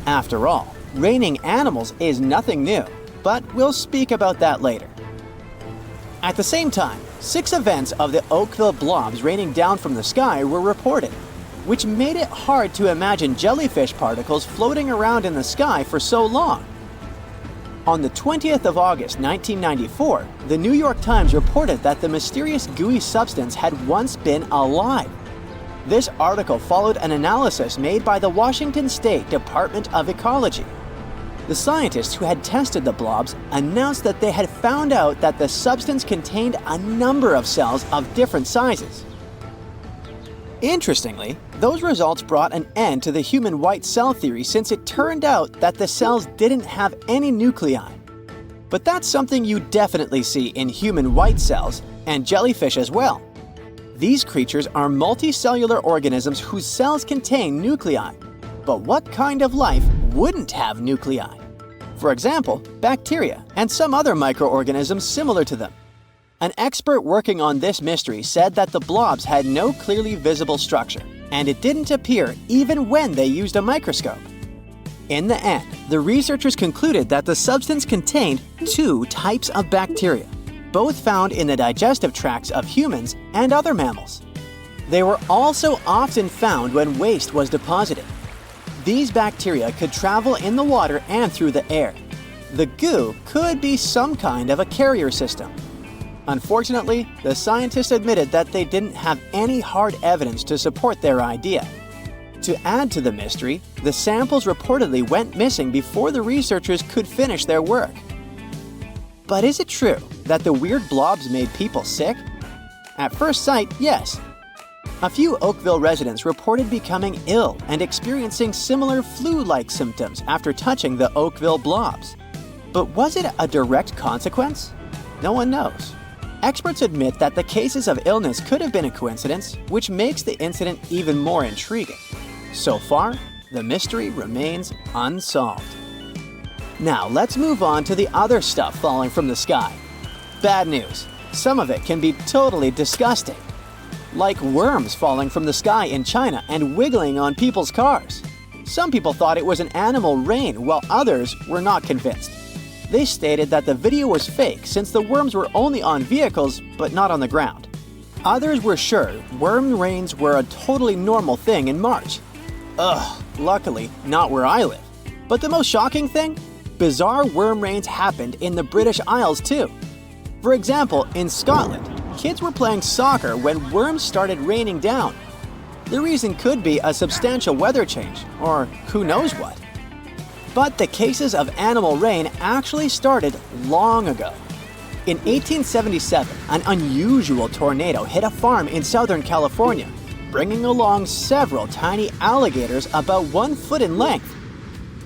After all, raining animals is nothing new, but we'll speak about that later. At the same time, 6 events of the Oakville blobs raining down from the sky were reported, which made it hard to imagine jellyfish particles floating around in the sky for so long. On the 20th of August 1994, the New York Times reported that the mysterious gooey substance had once been alive. This article followed an analysis made by the Washington State Department of Ecology. The scientists who had tested the blobs announced that they had found out that the substance contained a number of cells of different sizes. Interestingly, those results brought an end to the human white cell theory since it turned out that the cells didn't have any nuclei. But that's something you definitely see in human white cells and jellyfish as well. These creatures are multicellular organisms whose cells contain nuclei. But what kind of life wouldn't have nuclei? For example, bacteria and some other microorganisms similar to them. An expert working on this mystery said that the blobs had no clearly visible structure, and it didn't appear even when they used a microscope. In the end, the researchers concluded that the substance contained 2 types of bacteria, both found in the digestive tracts of humans and other mammals. They were also often found when waste was deposited. These bacteria could travel in the water and through the air. The goo could be some kind of a carrier system. Unfortunately, the scientists admitted that they didn't have any hard evidence to support their idea. To add to the mystery, the samples reportedly went missing before the researchers could finish their work. But is it true that the weird blobs made people sick? At first sight, yes. A few Oakville residents reported becoming ill and experiencing similar flu-like symptoms after touching the Oakville blobs. But was it a direct consequence? No one knows. Experts admit that the cases of illness could have been a coincidence, which makes the incident even more intriguing. So far, the mystery remains unsolved. Now let's move on to the other stuff falling from the sky. Bad news. Some of it can be totally disgusting. Like worms falling from the sky in China and wiggling on people's cars. Some people thought it was an animal rain, while others were not convinced. They stated that the video was fake since the worms were only on vehicles but not on the ground. Others were sure worm rains were a totally normal thing in March. Ugh, luckily not where I live. But the most shocking thing? Bizarre worm rains happened in the British Isles too. For example, in Scotland, kids were playing soccer when worms started raining down. The reason could be a substantial weather change, or who knows what. But the cases of animal rain actually started long ago. In 1877, an unusual tornado hit a farm in Southern California, bringing along several tiny alligators about 1 foot in length.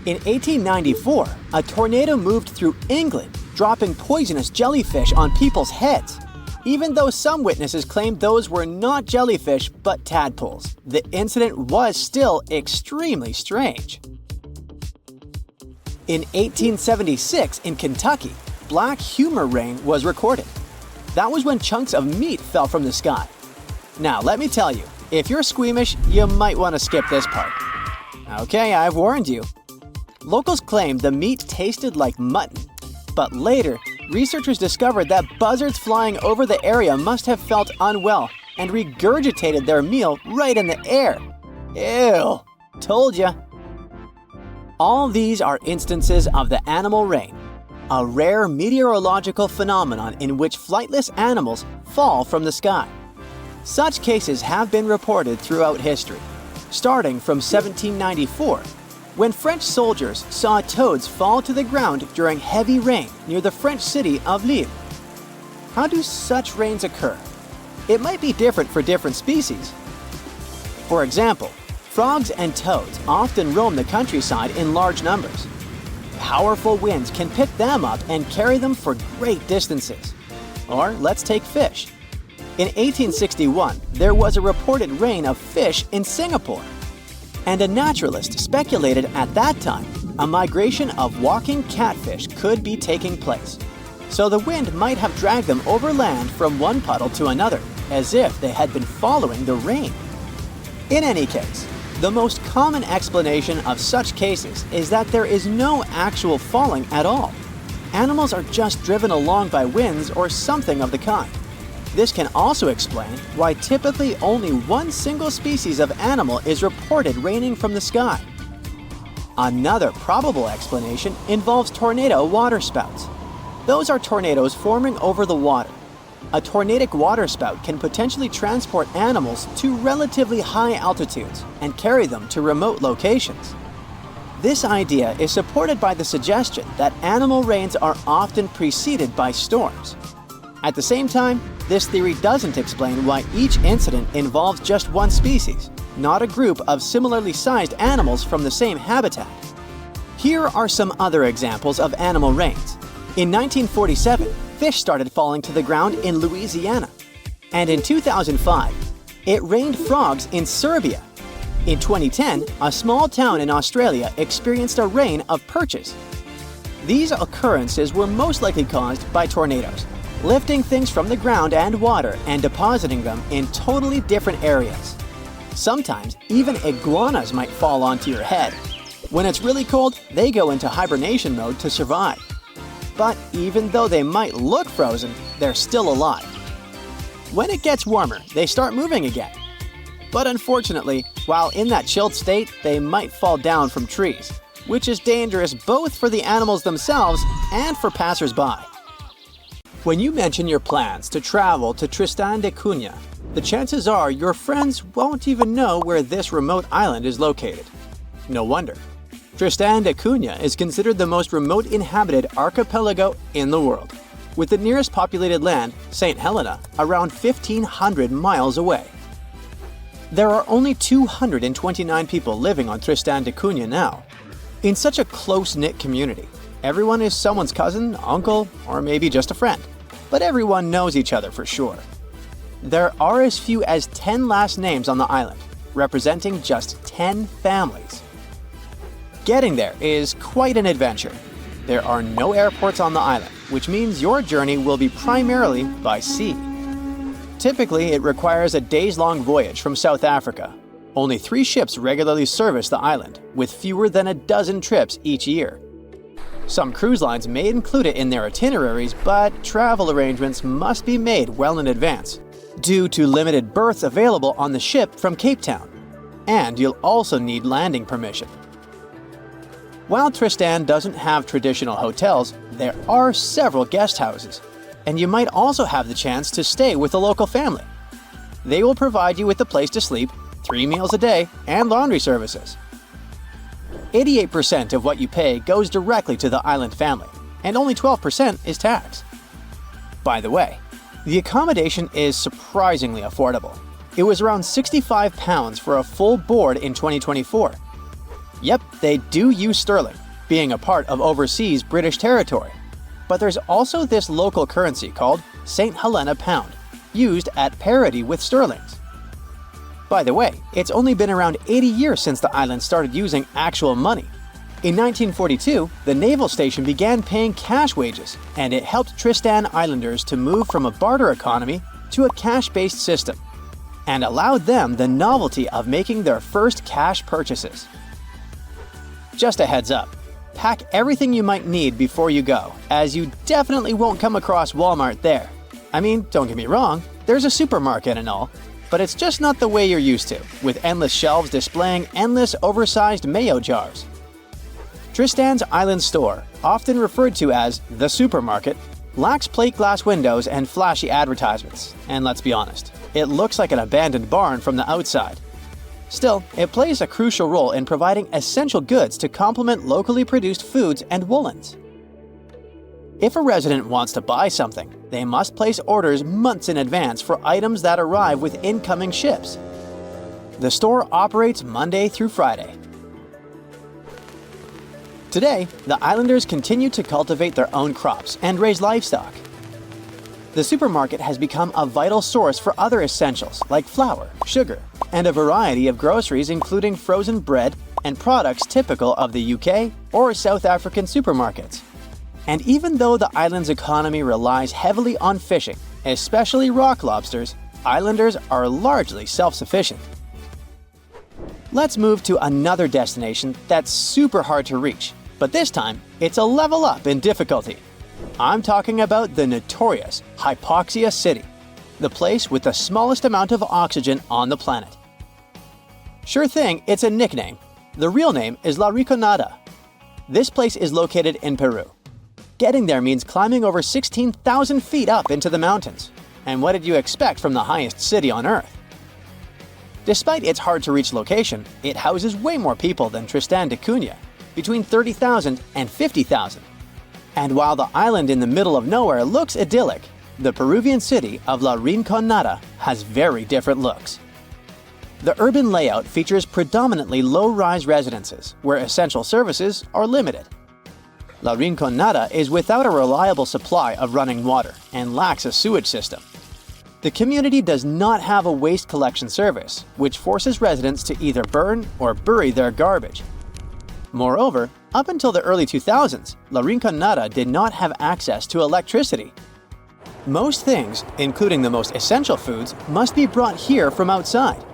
In 1894, a tornado moved through England, dropping poisonous jellyfish on people's heads. Even though some witnesses claimed those were not jellyfish but tadpoles, the incident was still extremely strange. In 1876, in Kentucky, black humor rain was recorded. That was when chunks of meat fell from the sky. Now, let me tell you, if you're squeamish, you might want to skip this part. Okay, I've warned you. Locals claimed the meat tasted like mutton, but later, researchers discovered that buzzards flying over the area must have felt unwell and regurgitated their meal right in the air. Ew, told ya. All these are instances of the animal rain, a rare meteorological phenomenon in which flightless animals fall from the sky. Such cases have been reported throughout history, starting from 1794, when French soldiers saw toads fall to the ground during heavy rain near the French city of Lille. How do such rains occur? It might be different for different species. For example, frogs and toads often roam the countryside in large numbers. Powerful winds can pick them up and carry them for great distances. Or let's take fish. In 1861, there was a reported rain of fish in Singapore. And a naturalist speculated at that time a migration of walking catfish could be taking place. So the wind might have dragged them over land from one puddle to another, as if they had been following the rain. In any case, the most common explanation of such cases is that there is no actual falling at all. Animals are just driven along by winds or something of the kind. This can also explain why typically only one single species of animal is reported raining from the sky. Another probable explanation involves tornado waterspouts. Those are tornadoes forming over the water. A tornadic waterspout can potentially transport animals to relatively high altitudes and carry them to remote locations. This idea is supported by the suggestion that animal rains are often preceded by storms. At the same time, this theory doesn't explain why each incident involves just one species, not a group of similarly sized animals from the same habitat. Here are some other examples of animal rains. In 1947, fish started falling to the ground in Louisiana. And in 2005, it rained frogs in Serbia. In 2010, a small town in Australia experienced a rain of perches. These occurrences were most likely caused by tornadoes, lifting things from the ground and water and depositing them in totally different areas. Sometimes, even iguanas might fall onto your head. When it's really cold, they go into hibernation mode to survive. But even though they might look frozen, they're still alive. When it gets warmer, they start moving again. But unfortunately, while in that chilled state, they might fall down from trees, which is dangerous both for the animals themselves and for passers-by. When you mention your plans to travel to Tristan da Cunha, the chances are your friends won't even know where this remote island is located. No wonder. Tristan da Cunha is considered the most remote inhabited archipelago in the world, with the nearest populated land, St. Helena, around 1,500 miles away. There are only 229 people living on Tristan da Cunha now. In such a close-knit community, everyone is someone's cousin, uncle, or maybe just a friend, but everyone knows each other for sure. There are as few as 10 last names on the island, representing just 10 families. Getting there is quite an adventure. There are no airports on the island, which means your journey will be primarily by sea. Typically, it requires a days-long voyage from South Africa. Only 3 ships regularly service the island, with fewer than a dozen trips each year. Some cruise lines may include it in their itineraries, but travel arrangements must be made well in advance, due to limited berths available on the ship from Cape Town. And you'll also need landing permission. While Tristan doesn't have traditional hotels, there are several guest houses, and you might also have the chance to stay with a local family. They will provide you with a place to sleep, 3 meals a day, and laundry services. 88% of what you pay goes directly to the island family, and only 12% is tax. By the way, the accommodation is surprisingly affordable. It was around £65 for a full board in 2024. Yep, they do use sterling, being a part of overseas British territory. But there's also this local currency called St. Helena Pound, used at parity with sterlings. By the way, it's only been around 80 years since the island started using actual money. In 1942, the naval station began paying cash wages, and it helped Tristan Islanders to move from a barter economy to a cash-based system, and allowed them the novelty of making their first cash purchases. Just a heads up, pack everything you might need before you go, as you definitely won't come across Walmart there. I mean, don't get me wrong, there's a supermarket and all, but it's just not the way you're used to, with endless shelves displaying endless oversized mayo jars. Tristan's Island Store, often referred to as the supermarket, lacks plate glass windows and flashy advertisements, and let's be honest, it looks like an abandoned barn from the outside. Still, it plays a crucial role in providing essential goods to complement locally produced foods and woolens. If a resident wants to buy something, they must place orders months in advance for items that arrive with incoming ships. The store operates Monday through Friday. Today, the islanders continue to cultivate their own crops and raise livestock. The supermarket has become a vital source for other essentials like flour, sugar, and a variety of groceries including frozen bread and products typical of the UK or South African supermarkets. And even though the island's economy relies heavily on fishing, especially rock lobsters, islanders are largely self-sufficient. Let's move to another destination that's super hard to reach, but this time it's a level up in difficulty. I'm talking about the notorious Hypoxia City, the place with the smallest amount of oxygen on the planet. Sure thing, it's a nickname. The real name is La Rinconada. This place is located in Peru. Getting there means climbing over 16,000 feet up into the mountains. And what did you expect from the highest city on Earth? Despite its hard-to-reach location, it houses way more people than Tristan da Cunha, between 30,000 and 50,000. And while the island in the middle of nowhere looks idyllic, the Peruvian city of La Rinconada has very different looks. The urban layout features predominantly low-rise residences, where essential services are limited. La Rinconada is without a reliable supply of running water and lacks a sewage system. The community does not have a waste collection service, which forces residents to either burn or bury their garbage. Moreover, up until the early 2000s, La Rinconada did not have access to electricity. Most things, including the most essential foods, must be brought here from outside.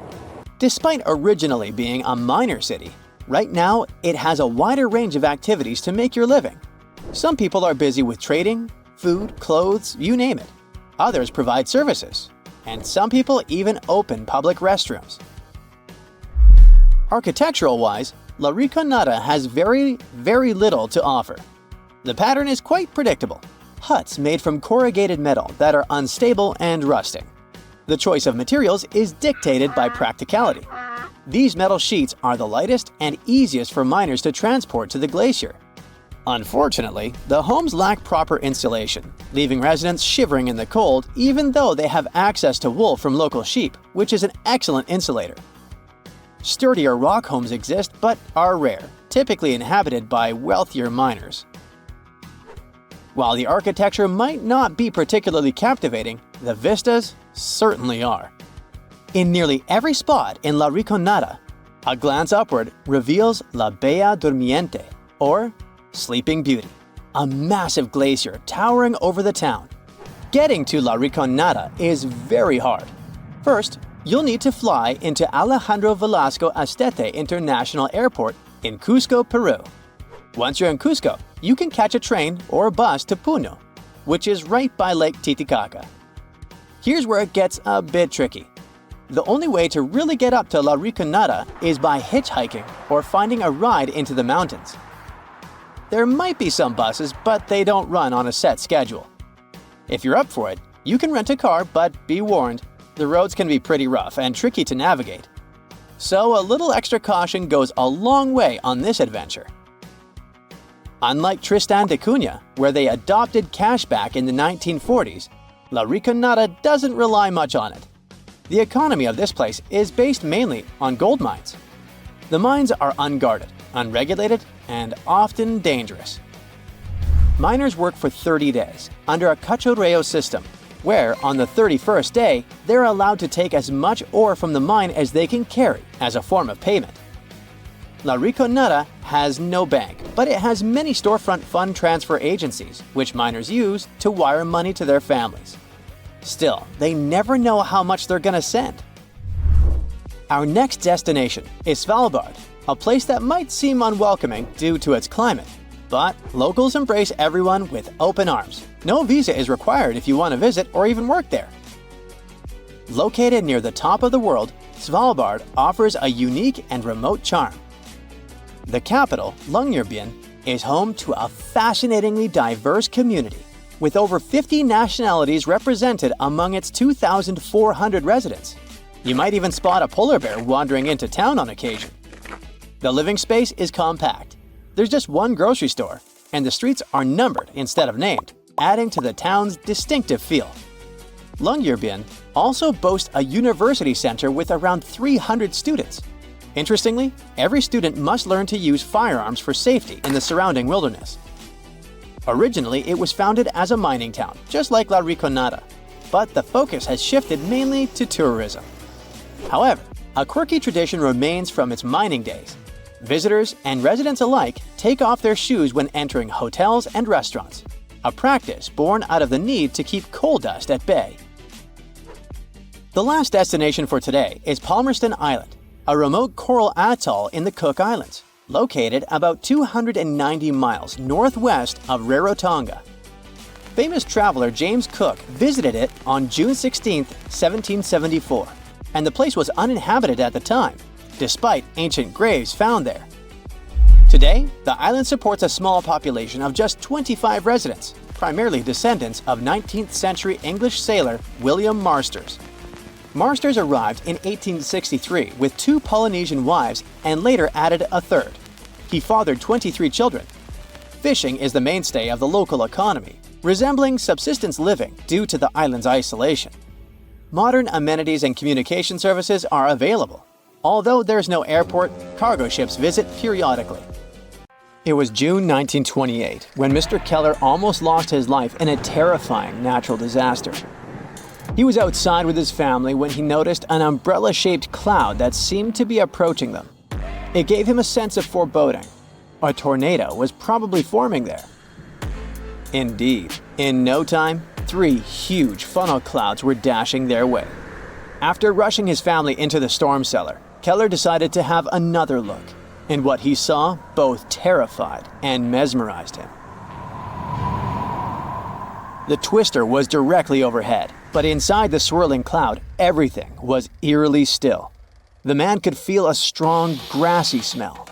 Despite originally being a minor city, right now it has a wider range of activities to make your living. Some people are busy with trading, food, clothes, you name it. Others provide services, and some people even open public restrooms. Architectural-wise, La Rinconada has very little to offer. The pattern is quite predictable. huts made from corrugated metal that are unstable and rusting. The choice of materials is dictated by practicality. These metal sheets are the lightest and easiest for miners to transport to the glacier. Unfortunately, the homes lack proper insulation, leaving residents shivering in the cold even though they have access to wool from local sheep, which is an excellent insulator. Sturdier rock homes exist but are rare, typically inhabited by wealthier miners. While the architecture might not be particularly captivating, the vistas certainly are. In nearly every spot in La Rinconada, a glance upward reveals La Bella Durmiente, or Sleeping Beauty, a massive glacier towering over the town. Getting to La Rinconada is very hard. First, you'll need to fly into Alejandro Velasco Astete International Airport in Cusco, Peru. Once you're in Cusco, you can catch a train or a bus to Puno, which is right by Lake Titicaca. Here's where it gets a bit tricky. The only way to really get up to La Rinconada is by hitchhiking or finding a ride into the mountains. There might be some buses, but they don't run on a set schedule. If you're up for it, you can rent a car, but be warned, the roads can be pretty rough and tricky to navigate. So a little extra caution goes a long way on this adventure. Unlike Tristan da Cunha, where they adopted cashback in the 1940s, La Rinconada doesn't rely much on it. The economy of this place is based mainly on gold mines. The mines are unguarded, unregulated, and often dangerous. Miners work for 30 days under a cachorreo system, where on the 31st day, they're allowed to take as much ore from the mine as they can carry as a form of payment. La Rinconada has no bank, but it has many storefront fund transfer agencies, which miners use to wire money to their families. Still, they never know how much they're gonna send. Our next destination is Svalbard, a place that might seem unwelcoming due to its climate. But locals embrace everyone with open arms. No visa is required if you want to visit or even work there. Located near the top of the world, Svalbard offers a unique and remote charm. The capital, Longyearbyen, is home to a fascinatingly diverse community, with over 50 nationalities represented among its 2,400 residents. You might even spot a polar bear wandering into town on occasion. The living space is compact. There's just one grocery store, and the streets are numbered instead of named, adding to the town's distinctive feel. Longyearbyen also boasts a university center with around 300 students. Interestingly, every student must learn to use firearms for safety in the surrounding wilderness. Originally, it was founded as a mining town, just like La Rinconada, but the focus has shifted mainly to tourism. However, a quirky tradition remains from its mining days. Visitors and residents alike take off their shoes when entering hotels and restaurants, a practice born out of the need to keep coal dust at bay. The last destination for today is Palmerston Island, a remote coral atoll in the Cook Islands, located about 290 miles northwest of Rarotonga. Famous traveler James Cook visited it on June 16, 1774, and the place was uninhabited at the time, despite ancient graves found there. Today, the island supports a small population of just 25 residents, primarily descendants of 19th century English sailor William Marsters. Marsters arrived in 1863 with 2 Polynesian wives and later added a third. He fathered 23 children. Fishing is the mainstay of the local economy, resembling subsistence living due to the island's isolation. Modern amenities and communication services are available. Although there's no airport, cargo ships visit periodically. It was June 1928 when Mr. Keller almost lost his life in a terrifying natural disaster. He was outside with his family when he noticed an umbrella-shaped cloud that seemed to be approaching them. It gave him a sense of foreboding. A tornado was probably forming there. Indeed, in no time, 3 huge funnel clouds were dashing their way. After rushing his family into the storm cellar, Keller decided to have another look, and what he saw both terrified and mesmerized him. The twister was directly overhead, but inside the swirling cloud, everything was eerily still. The man could feel a strong, grassy smell.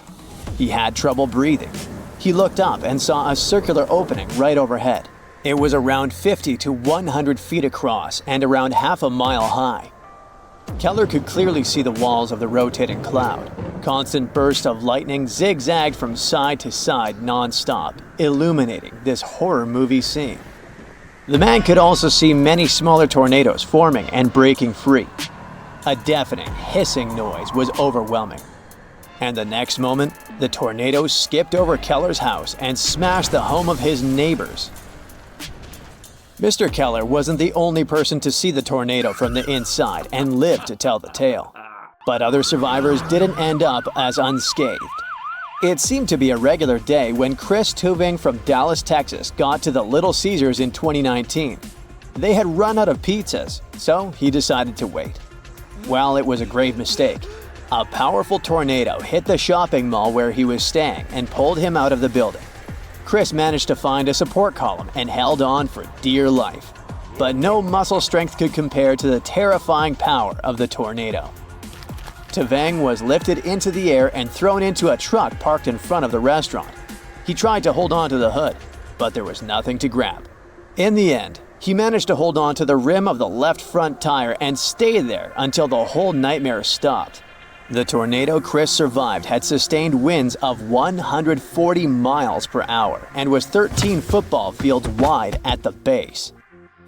He had trouble breathing. He looked up and saw a circular opening right overhead. It was around 50 to 100 feet across and around half a mile high. Keller could clearly see the walls of the rotating cloud. Constant bursts of lightning zigzagged from side to side non-stop, illuminating this horror movie scene. The man could also see many smaller tornadoes forming and breaking free. A deafening, hissing noise was overwhelming. And the next moment, the tornado skipped over Keller's house and smashed the home of his neighbors. Mr. Keller wasn't the only person to see the tornado from the inside and live to tell the tale. But other survivors didn't end up as unscathed. It seemed to be a regular day when Chris Tuving from Dallas, Texas got to the Little Caesars in 2019. They had run out of pizzas, so he decided to wait. Well, it was a grave mistake. A powerful tornado hit the shopping mall where he was staying and pulled him out of the building. Chris managed to find a support column and held on for dear life. But no muscle strength could compare to the terrifying power of the tornado. Tuving was lifted into the air and thrown into a truck parked in front of the restaurant. He tried to hold on to the hood, but there was nothing to grab. In the end, he managed to hold on to the rim of the left front tire and stayed there until the whole nightmare stopped. The tornado Chris survived had sustained winds of 140 miles per hour and was 13 football fields wide at the base.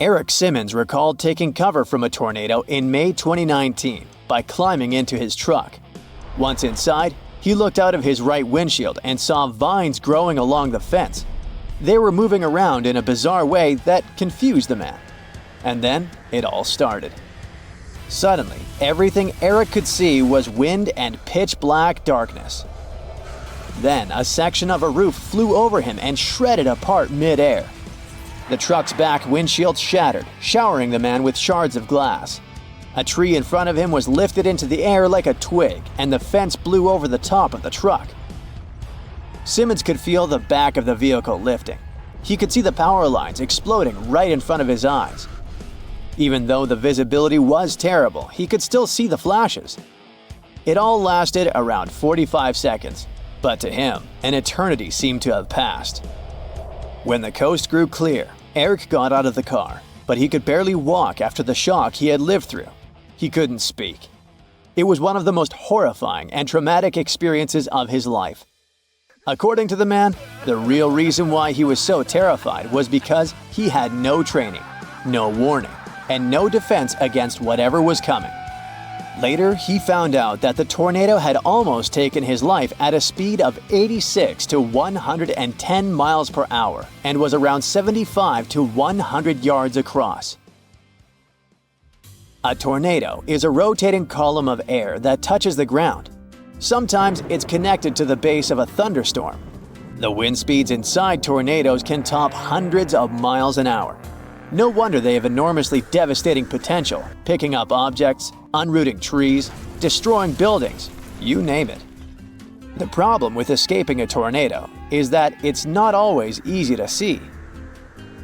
Eric Simmons recalled taking cover from a tornado in May 2019 by climbing into his truck. Once inside, he looked out of his right windshield and saw vines growing along the fence. They were moving around in a bizarre way that confused the man. And then it all started. Suddenly, everything Eric could see was wind and pitch-black darkness. Then, a section of a roof flew over him and shredded apart mid-air. The truck's back windshield shattered, showering the man with shards of glass. A tree in front of him was lifted into the air like a twig, and the fence blew over the top of the truck. Simmons could feel the back of the vehicle lifting. He could see the power lines exploding right in front of his eyes. Even though the visibility was terrible, he could still see the flashes. It all lasted around 45 seconds, but to him, an eternity seemed to have passed. When the coast grew clear, Eric got out of the car, but he could barely walk after the shock he had lived through. He couldn't speak. It was one of the most horrifying and traumatic experiences of his life. According to the man, the real reason why he was so terrified was because he had no training, no warning, and no defense against whatever was coming. Later, he found out that the tornado had almost taken his life at a speed of 86 to 110 miles per hour and was around 75 to 100 yards across. A tornado is a rotating column of air that touches the ground. Sometimes it's connected to the base of a thunderstorm. The wind speeds inside tornadoes can top hundreds of miles an hour. No wonder they have enormously devastating potential, picking up objects, unrooting trees, destroying buildings, you name it. The problem with escaping a tornado is that it's not always easy to see.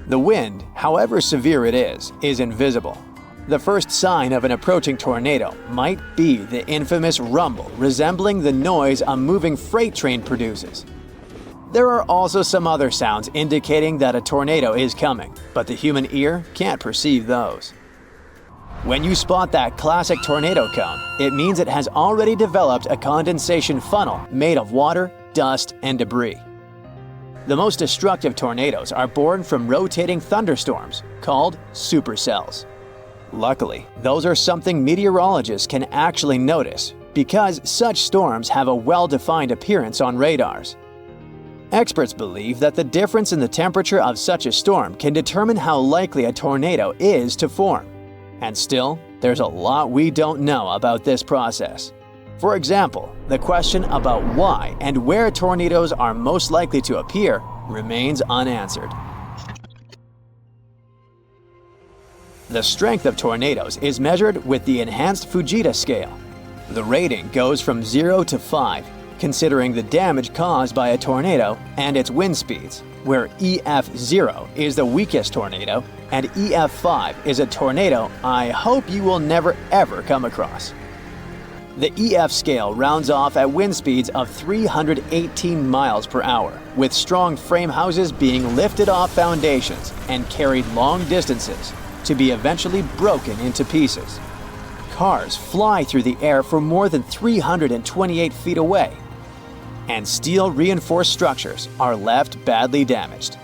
The wind, however severe it is invisible. The first sign of an approaching tornado might be the infamous rumble resembling the noise a moving freight train produces. There are also some other sounds indicating that a tornado is coming, but the human ear can't perceive those. When you spot that classic tornado cone, it means it has already developed a condensation funnel made of water, dust, and debris. The most destructive tornadoes are born from rotating thunderstorms, called supercells. Luckily, those are something meteorologists can actually notice because such storms have a well-defined appearance on radars. Experts believe that the difference in the temperature of such a storm can determine how likely a tornado is to form. And still, there's a lot we don't know about this process. For example, the question about why and where tornadoes are most likely to appear remains unanswered. The strength of tornadoes is measured with the enhanced Fujita scale. The rating goes from 0 to 5, considering the damage caused by a tornado and its wind speeds, where EF0 is the weakest tornado and EF5 is a tornado I hope you will never ever come across. The EF scale rounds off at wind speeds of 318 miles per hour, with strong frame houses being lifted off foundations and carried long distances to be eventually broken into pieces. Cars fly through the air for more than 328 feet away, and steel-reinforced structures are left badly damaged.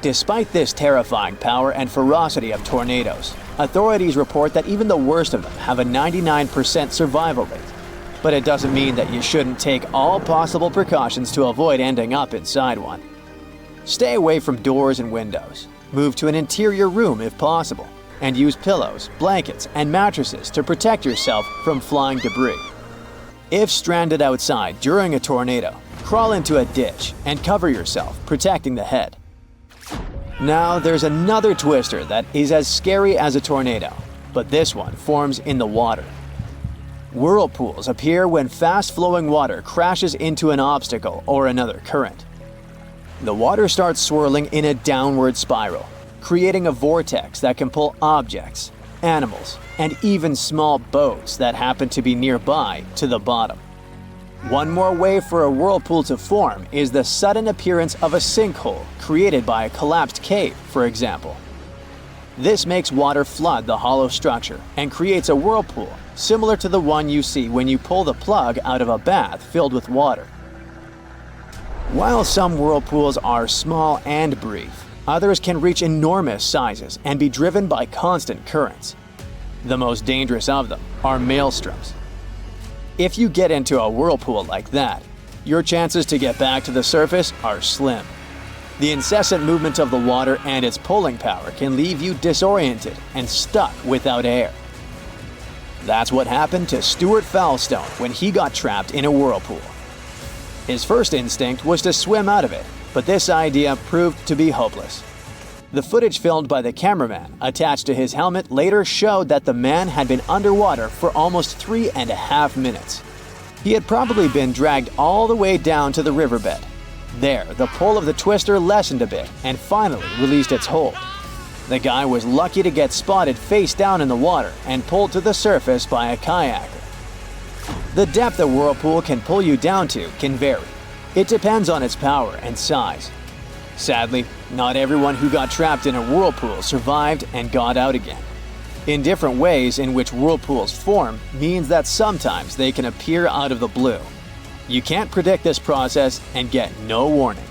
Despite this terrifying power and ferocity of tornadoes, authorities report that even the worst of them have a 99% survival rate. But it doesn't mean that you shouldn't take all possible precautions to avoid ending up inside one. Stay away from doors and windows. Move to an interior room if possible, and use pillows, blankets, and mattresses to protect yourself from flying debris. If stranded outside during a tornado, crawl into a ditch and cover yourself, protecting the head. Now there's another twister that is as scary as a tornado, but this one forms in the water. Whirlpools appear when fast-flowing water crashes into an obstacle or another current. The water starts swirling in a downward spiral, creating a vortex that can pull objects, animals, and even small boats that happen to be nearby to the bottom. One more way for a whirlpool to form is the sudden appearance of a sinkhole created by a collapsed cave, for example. This makes water flood the hollow structure and creates a whirlpool similar to the one you see when you pull the plug out of a bath filled with water. While some whirlpools are small and brief, others can reach enormous sizes and be driven by constant currents. The most dangerous of them are maelstroms. If you get into a whirlpool like that, your chances to get back to the surface are slim. The incessant movement of the water and its pulling power can leave you disoriented and stuck without air. That's what happened to Stuart Falstone when he got trapped in a whirlpool. His first instinct was to swim out of it, but this idea proved to be hopeless. The footage filmed by the cameraman attached to his helmet later showed that the man had been underwater for almost 3.5 minutes. He had probably been dragged all the way down to the riverbed. There, the pull of the twister lessened a bit and finally released its hold. The guy was lucky to get spotted face down in the water and pulled to the surface by a kayaker. The depth a whirlpool can pull you down to can vary. It depends on its power and size. Sadly, not everyone who got trapped in a whirlpool survived and got out again. In different ways in which whirlpools form means that sometimes they can appear out of the blue. You can't predict this process and get no warning.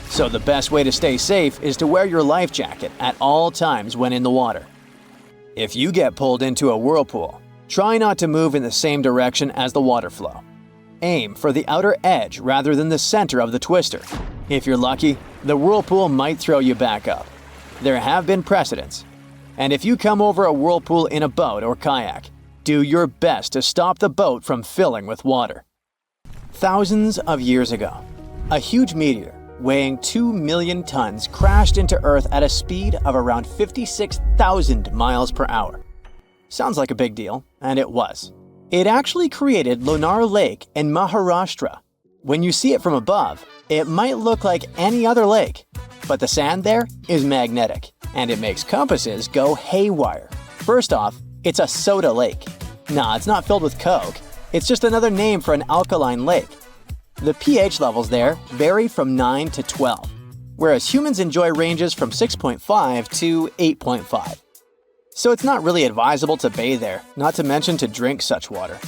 So the best way to stay safe is to wear your life jacket at all times when in the water. If you get pulled into a whirlpool, try not to move in the same direction as the water flow. Aim for the outer edge rather than the center of the twister. If you're lucky, the whirlpool might throw you back up. There have been precedents. And if you come over a whirlpool in a boat or kayak, do your best to stop the boat from filling with water. Thousands of years ago, a huge meteor weighing 2 million tons crashed into Earth at a speed of around 56,000 miles per hour. Sounds like a big deal, and it was. It actually created Lonar Lake in Maharashtra. When you see it from above, it might look like any other lake, but the sand there is magnetic, and it makes compasses go haywire. First off, it's a soda lake. Nah, it's not filled with Coke. It's just another name for an alkaline lake. The pH levels there vary from 9 to 12, whereas humans enjoy ranges from 6.5 to 8.5. So it's not really advisable to bathe there, not to mention to drink such water.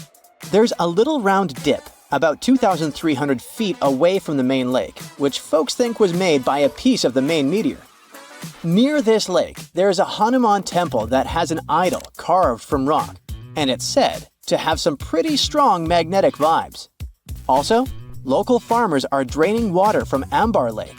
There's a little round dip about 2,300 feet away from the main lake, which folks think was made by a piece of the main meteor. Near this lake, there's a Hanuman temple that has an idol carved from rock, and it's said to have some pretty strong magnetic vibes. Also, local farmers are draining water from Ambar Lake.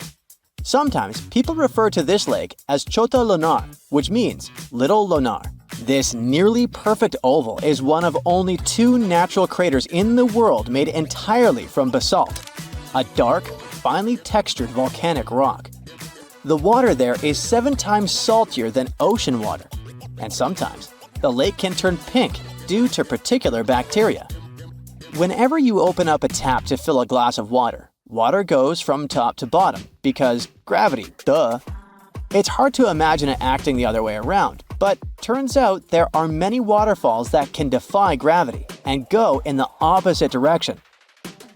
Sometimes people refer to this lake as Chota Lonar, which means Little Lonar. This nearly perfect oval is one of only 2 natural craters in the world made entirely from basalt, a dark, finely textured volcanic rock. The water there is 7 times saltier than ocean water, and sometimes the lake can turn pink due to particular bacteria. Whenever you open up a tap to fill a glass of water, water goes from top to bottom because gravity, duh. It's hard to imagine it acting the other way around, but turns out there are many waterfalls that can defy gravity and go in the opposite direction.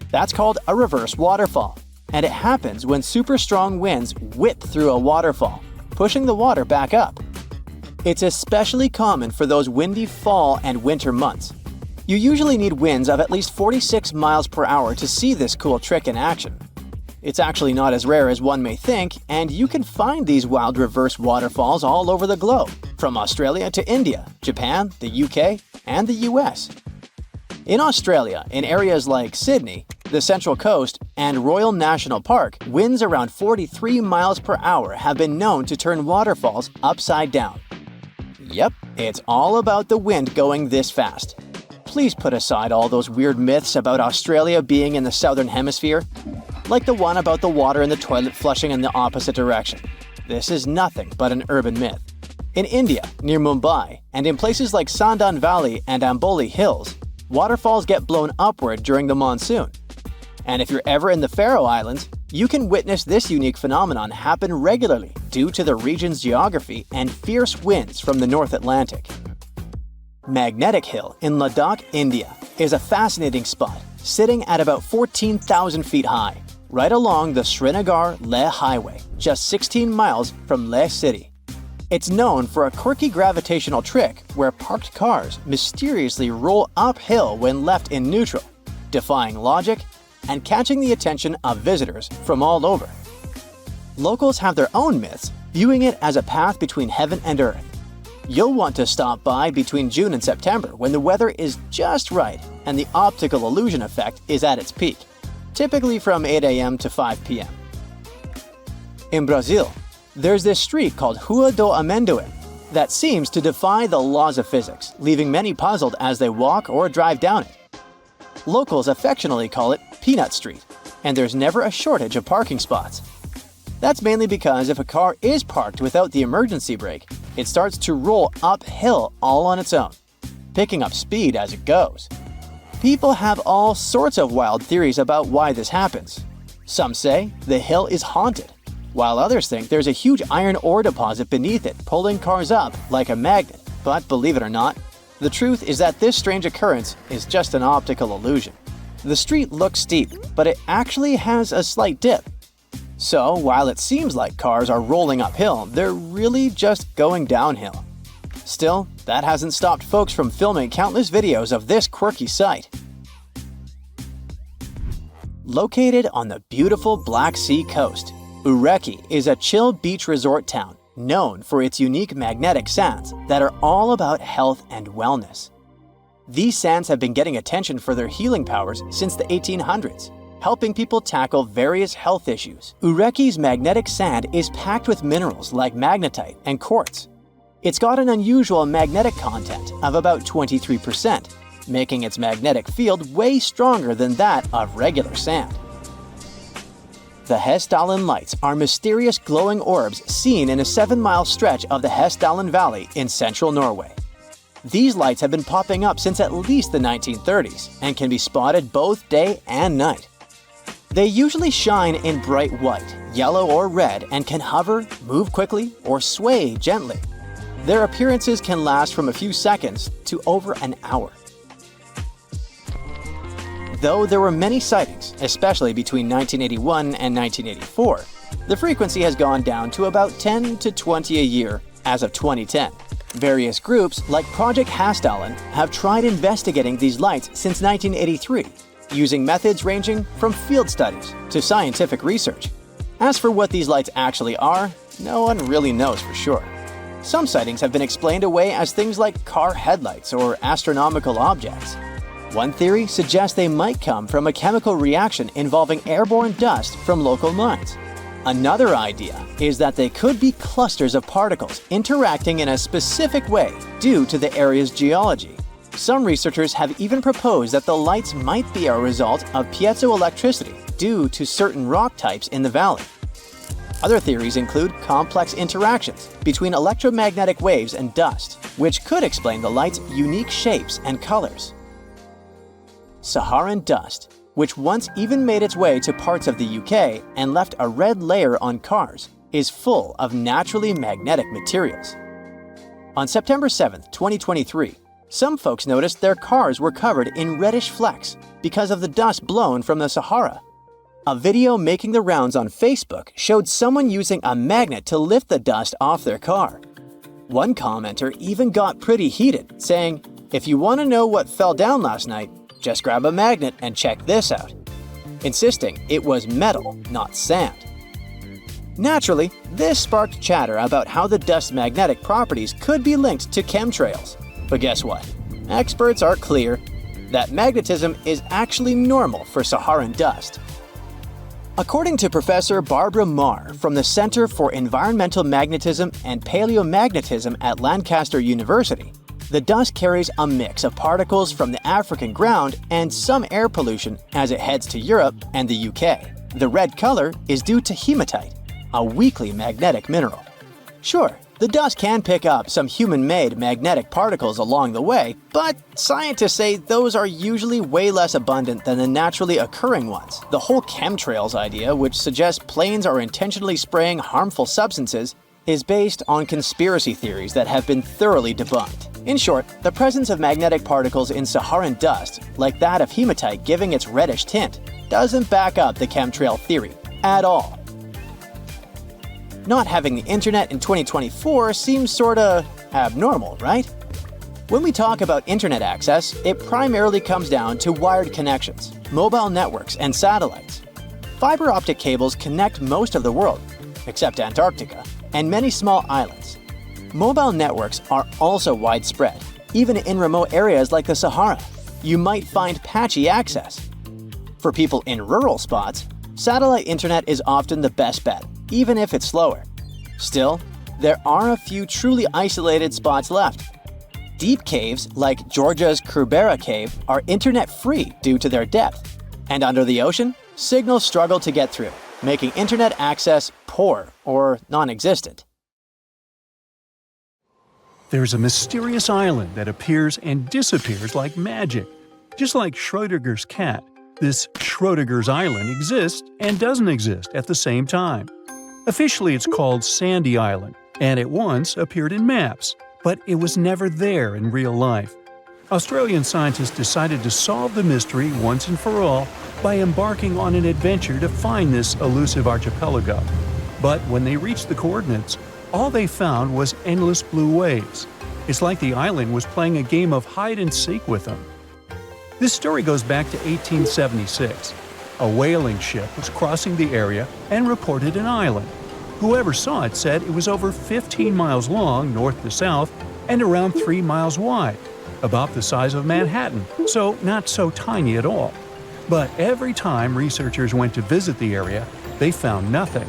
That's called a reverse waterfall. and it happens when super strong winds whip through a waterfall, pushing the water back up. It's especially common for those windy fall and winter months. You usually need winds of at least 46 miles per hour to see this cool trick in action. It's actually not as rare as one may think, and you can find these wild reverse waterfalls all over the globe, from Australia to India, Japan, the UK, and the US. In Australia, in areas like Sydney, the Central Coast, and Royal National Park, winds around 43 miles per hour have been known to turn waterfalls upside down. Yep, it's all about the wind going this fast. Please put aside all those weird myths about Australia being in the southern hemisphere, like the one about the water in the toilet flushing in the opposite direction. This is nothing but an urban myth. In India, near Mumbai, and in places like Sandan Valley and Amboli Hills, waterfalls get blown upward during the monsoon. And if you're ever in the Faroe Islands, you can witness this unique phenomenon happen regularly due to the region's geography and fierce winds from the North Atlantic. Magnetic Hill in Ladakh, India, is a fascinating spot, sitting at about 14,000 feet high, right along the Srinagar-Leh Highway, just 16 miles from Leh City. It's known for a quirky gravitational trick where parked cars mysteriously roll uphill when left in neutral, defying logic and catching the attention of visitors from all over. Locals have their own myths, viewing it as a path between heaven and earth. You'll want to stop by between June and September when the weather is just right and the optical illusion effect is at its peak, typically from 8 a.m. to 5 p.m. In Brazil, there's this street called Rua do Amendoim that seems to defy the laws of physics, leaving many puzzled as they walk or drive down it. Locals affectionately call it Peanut Street, and there's never a shortage of parking spots. That's mainly because if a car is parked without the emergency brake, it starts to roll uphill all on its own, picking up speed as it goes. People have all sorts of wild theories about why this happens. Some say the hill is haunted, while others think there's a huge iron ore deposit beneath it pulling cars up like a magnet. But believe it or not, the truth is that this strange occurrence is just an optical illusion. The street looks steep, but it actually has a slight dip. So, while it seems like cars are rolling uphill, they're really just going downhill. Still, that hasn't stopped folks from filming countless videos of this quirky sight. Located on the beautiful Black Sea coast, Ureki is a chill beach resort town known for its unique magnetic sands that are all about health and wellness. These sands have been getting attention for their healing powers since the 1800s, helping people tackle various health issues. Ureki's magnetic sand is packed with minerals like magnetite and quartz. It's got an unusual magnetic content of about 23%, making its magnetic field way stronger than that of regular sand. The Hessdalen Lights are mysterious glowing orbs seen in a 7-mile stretch of the Hessdalen Valley in central Norway. These lights have been popping up since at least the 1930s and can be spotted both day and night. They usually shine in bright white, yellow, or red and can hover, move quickly, or sway gently. Their appearances can last from a few seconds to over an hour. Though there were many sightings, especially between 1981 and 1984, the frequency has gone down to about 10 to 20 a year as of 2010. Various groups, like Project Hessdalen, have tried investigating these lights since 1983, using methods ranging from field studies to scientific research. As for what these lights actually are, no one really knows for sure. Some sightings have been explained away as things like car headlights or astronomical objects. One theory suggests they might come from a chemical reaction involving airborne dust from local mines. Another idea is that they could be clusters of particles interacting in a specific way due to the area's geology. Some researchers have even proposed that the lights might be a result of piezoelectricity due to certain rock types in the valley. Other theories include complex interactions between electromagnetic waves and dust, which could explain the light's unique shapes and colors. Saharan dust, which once even made its way to parts of the UK and left a red layer on cars, is full of naturally magnetic materials. On September 7, 2023, some folks noticed their cars were covered in reddish flecks because of the dust blown from the Sahara. A video making the rounds on Facebook showed someone using a magnet to lift the dust off their car. One commenter even got pretty heated, saying, "If you want to know what fell down last night, just grab a magnet and check this out," insisting it was metal, not sand. Naturally, this sparked chatter about how the dust's magnetic properties could be linked to chemtrails. But guess what? Experts are clear that magnetism is actually normal for Saharan dust. According to Professor Barbara Marr from the Center for Environmental Magnetism and Paleomagnetism at Lancaster University, the dust carries a mix of particles from the African ground and some air pollution as it heads to Europe and the UK. The red color is due to hematite, a weakly magnetic mineral. Sure, the dust can pick up some human-made magnetic particles along the way, but scientists say those are usually way less abundant than the naturally occurring ones. The whole chemtrails idea, which suggests planes are intentionally spraying harmful substances, is based on conspiracy theories that have been thoroughly debunked. In short, the presence of magnetic particles in Saharan dust, like that of hematite giving its reddish tint, doesn't back up the chemtrail theory at all. Not having the internet in 2024 seems sorta abnormal, right? When we talk about internet access, it primarily comes down to wired connections, mobile networks, and satellites. Fiber optic cables connect most of the world, except Antarctica, and many small islands. Mobile networks are also widespread. Even in remote areas like the Sahara, you might find patchy access. For people in rural spots, satellite internet is often the best bet, even if it's slower. Still, there are a few truly isolated spots left. Deep caves like Georgia's Krubera Cave are internet-free due to their depth. And under the ocean, signals struggle to get through, making internet access poor or non-existent. There's a mysterious island that appears and disappears like magic. Just like Schrödinger's cat, this Schrödinger's island exists and doesn't exist at the same time. Officially, it's called Sandy Island, and it once appeared in maps, but it was never there in real life. Australian scientists decided to solve the mystery once and for all by embarking on an adventure to find this elusive archipelago. But when they reached the coordinates, all they found was endless blue waves. It's like the island was playing a game of hide-and-seek with them. This story goes back to 1876. A whaling ship was crossing the area and reported an island. Whoever saw it said it was over 15 miles long north to south and around 3 miles wide, about the size of Manhattan, so not so tiny at all. But every time researchers went to visit the area, they found nothing.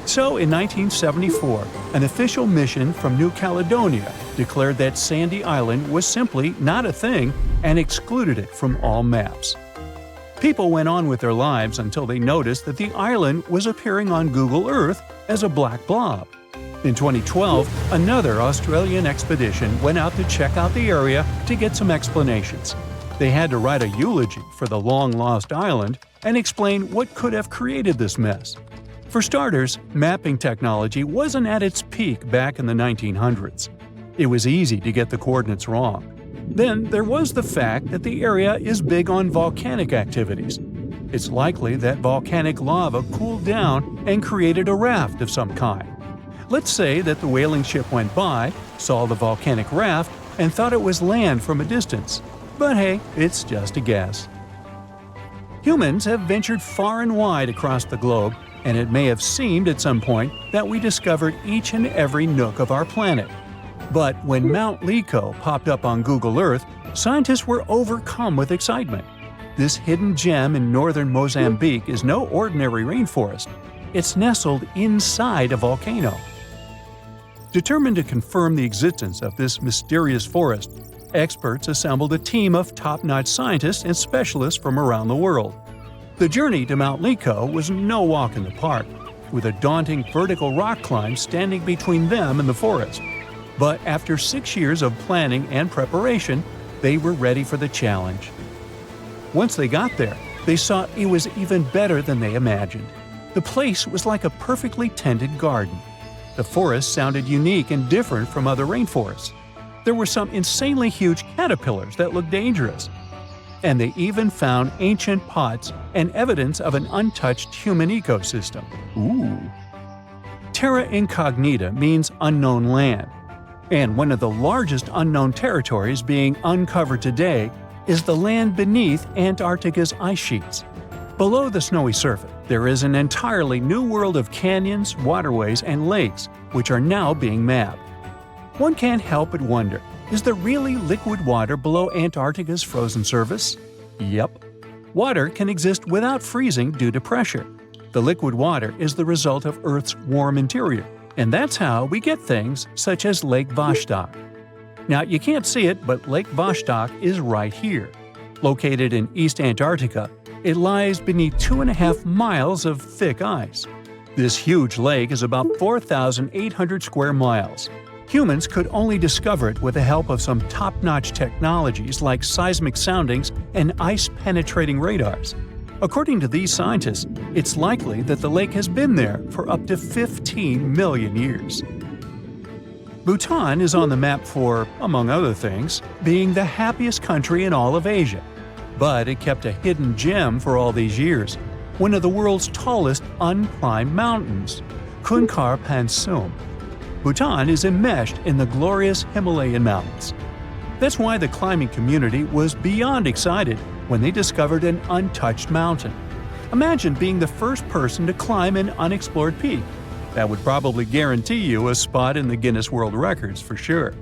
So in 1974, an official mission from New Caledonia declared that Sandy Island was simply not a thing and excluded it from all maps. People went on with their lives until they noticed that the island was appearing on Google Earth as a black blob. In 2012, another Australian expedition went out to check out the area to get some explanations. They had to write a eulogy for the long-lost island and explain what could have created this mess. For starters, mapping technology wasn't at its peak back in the 1900s. It was easy to get the coordinates wrong. Then there was the fact that the area is big on volcanic activities. It's likely that volcanic lava cooled down and created a raft of some kind. Let's say that the whaling ship went by, saw the volcanic raft, and thought it was land from a distance. But hey, it's just a guess. Humans have ventured far and wide across the globe, and it may have seemed at some point that we discovered each and every nook of our planet. But when Mount Lico popped up on Google Earth, scientists were overcome with excitement. This hidden gem in northern Mozambique is no ordinary rainforest. It's nestled inside a volcano. Determined to confirm the existence of this mysterious forest, experts assembled a team of top-notch scientists and specialists from around the world. The journey to Mount Lico was no walk in the park, with a daunting vertical rock climb standing between them and the forest. But after 6 years of planning and preparation, they were ready for the challenge. Once they got there, they saw it was even better than they imagined. The place was like a perfectly tended garden. The forest sounded unique and different from other rainforests. There were some insanely huge caterpillars that looked dangerous. and they even found ancient pots and evidence of an untouched human ecosystem. Ooh. Terra incognita means unknown land, and one of the largest unknown territories being uncovered today is the land beneath Antarctica's ice sheets. Below the snowy surface, there is an entirely new world of canyons, waterways, and lakes, which are now being mapped. One can't help but wonder, is there really liquid water below Antarctica's frozen surface? Yep. Water can exist without freezing due to pressure. The liquid water is the result of Earth's warm interior, and that's how we get things such as Lake Vostok. Now, you can't see it, but Lake Vostok is right here. Located in East Antarctica, it lies beneath 2.5 miles of thick ice. This huge lake is about 4,800 square miles. Humans could only discover it with the help of some top-notch technologies like seismic soundings and ice-penetrating radars. According to these scientists, it's likely that the lake has been there for up to 15 million years. Bhutan is on the map for, among other things, being the happiest country in all of Asia. But it kept a hidden gem for all these years, one of the world's tallest unclimbed mountains, Kunkar Pansum. Bhutan is enmeshed in the glorious Himalayan mountains. That's why the climbing community was beyond excited when they discovered an untouched mountain. Imagine being the first person to climb an unexplored peak. That would probably guarantee you a spot in the Guinness World Records for sure.